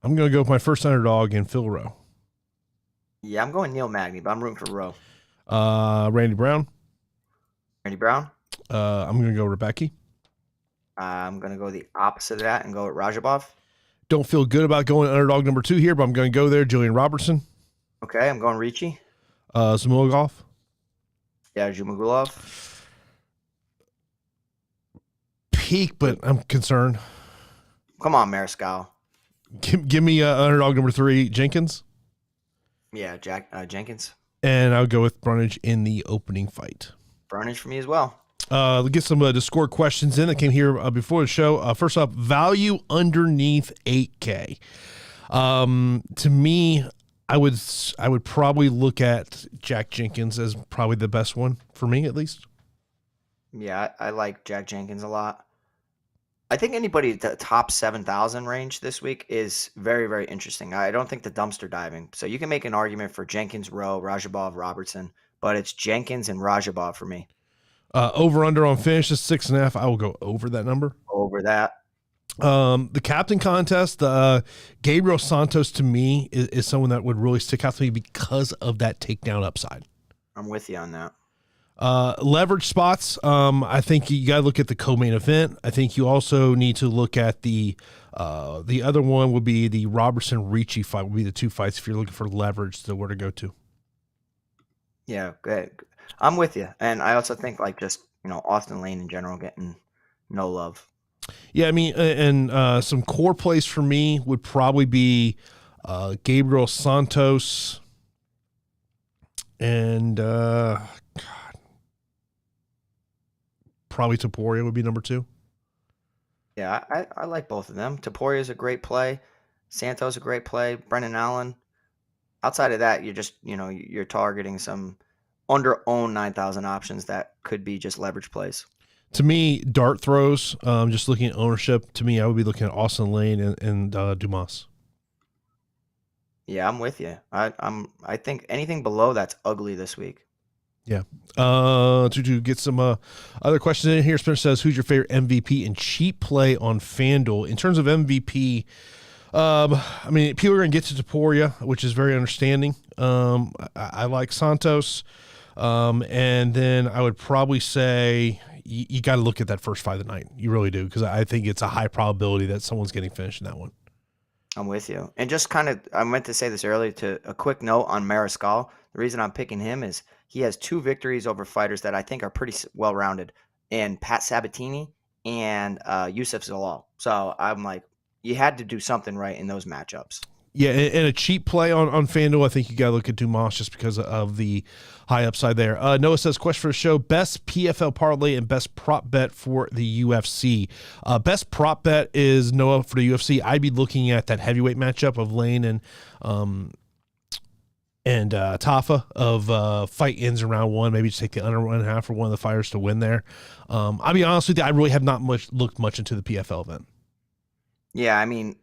I'm going to go with my first underdog in Phil Rowe. Yeah, I'm going Neil Magny, but I'm rooting for Rowe. Randy Brown. Randy Brown. I'm going to go Rebecki. I'm going to go the opposite of that and go with Radzhabov. Don't feel good about going underdog number 2 here, but I'm going to go there. Gillian Robertson. Okay, I'm going Ricci. Zhumagulov. Yeah, Zhumagulov. Peak, but I'm concerned. Come on, Mariscal. Give me underdog number 3, Jenkins. Yeah, Jenkins. And I'll go with Brunage in the opening fight. Brunage for me as well. Let's get some Discord questions in that came here before the show. First up, value underneath 8K. To me, I would probably look at Jack Jenkins as probably the best one for me, at least. Yeah, I like Jack Jenkins a lot. I think anybody at the top 7,000 range this week is very, very interesting. I don't think the dumpster diving. So you can make an argument for Jenkins, Rowe, Radzhabov, Robertson, but it's Jenkins and Radzhabov for me. Over under on finish is 6.5. I will go over that number. Over that. The captain contest, Gabriel Santos to me is someone that would really stick out to me because of that takedown upside. I'm with you on that. Leverage spots. I think you got to look at the co-main event. I think you also need to look at the other one would be the Robertson Ricci fight would be the 2 fights if you're looking for leverage to where to go to. Yeah, good. I'm with you. And I also think like just, Austen Lane in general getting no love. Yeah. I mean, and some core plays for me would probably be, Gabriel Santos and, probably Topuria would be number 2. Yeah, I like both of them. Topuria is a great play. Santos a great play. Brendan Allen. Outside of that, you're just, you're targeting some under-owned 9,000 options that could be just leverage plays. To me, dart throws, just looking at ownership, to me, I would be looking at Austen Lane and Dumas. Yeah, I'm with you. I think anything below that's ugly this week. Yeah. To get some other questions in here, Spencer says, who's your favorite MVP and cheap play on FanDuel? In terms of MVP, I mean, people are going to get to Topuria, which is very understanding. I like Santos. And then I would probably say you got to look at that first fight of the night. You really do, because I think it's a high probability that someone's getting finished in that one. I'm with you. And just kind of, I meant to say this earlier, to a quick note on Mariscal. The reason I'm picking him is he has 2 victories over fighters that I think are pretty well-rounded, and Pat Sabatini and Youssef Zalal. So I'm like, you had to do something right in those matchups. Yeah, and a cheap play on FanDuel, I think you got to look at Dumas just because of the high upside there. Noah says, question for the show, best PFL parlay and best prop bet for the UFC. Best prop bet is, Noah, for the UFC, I'd be looking at that heavyweight matchup of Lane and Tafa of fight ends in round 1. Maybe just take the under 1.5 for one of the fighters to win there. I'll be honest with you, I really have not looked much into the PFL event. Yeah, I mean,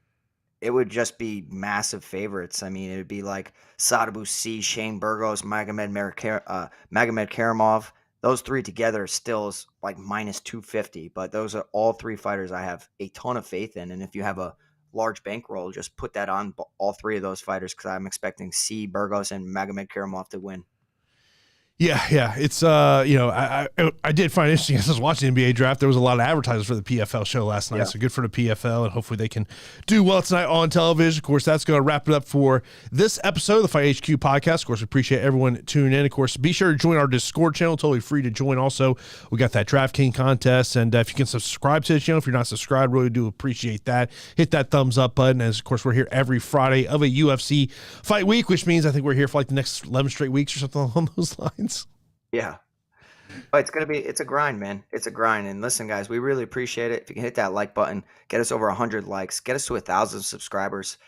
it would just be massive favorites. I mean, it would be like Sadabu C, Shane Burgos, Magomed Karamov. Those 3 together still is like minus 250, but those are all 3 fighters I have a ton of faith in. And if you have a large bankroll, just put that on all 3 of those fighters, because I'm expecting C, Burgos, and Magomed Karamov to win. Yeah. It's, I did find it interesting as I was watching the NBA draft. There was a lot of advertisers for the PFL show last night. Yeah. So good for the PFL, and hopefully they can do well tonight on television. Of course, that's going to wrap it up for this episode of the Fight HQ podcast. Of course, we appreciate everyone tuning in. Of course, be sure to join our Discord channel. Totally free to join. Also, we got that DraftKings contest. And if you can subscribe to the channel, if you're not subscribed, really do appreciate that. Hit that thumbs up button. As, of course, we're here every Friday of a UFC fight week, which means I think we're here for like the next 11 straight weeks or something along those lines. Yeah. But it's a grind, man. It's a grind. And listen, guys, we really appreciate it. If you can hit that like button, get us over 100 likes, get us to 1,000 subscribers.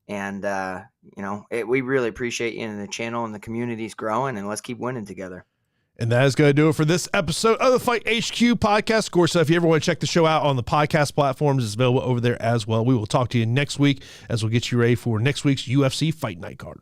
And, we really appreciate you, and the channel and the community's growing, and let's keep winning together. And that is going to do it for this episode of the Fight HQ podcast. Of course, if you ever want to check the show out on the podcast platforms, it's available over there as well. We will talk to you next week as we'll get you ready for next week's UFC Fight Night card.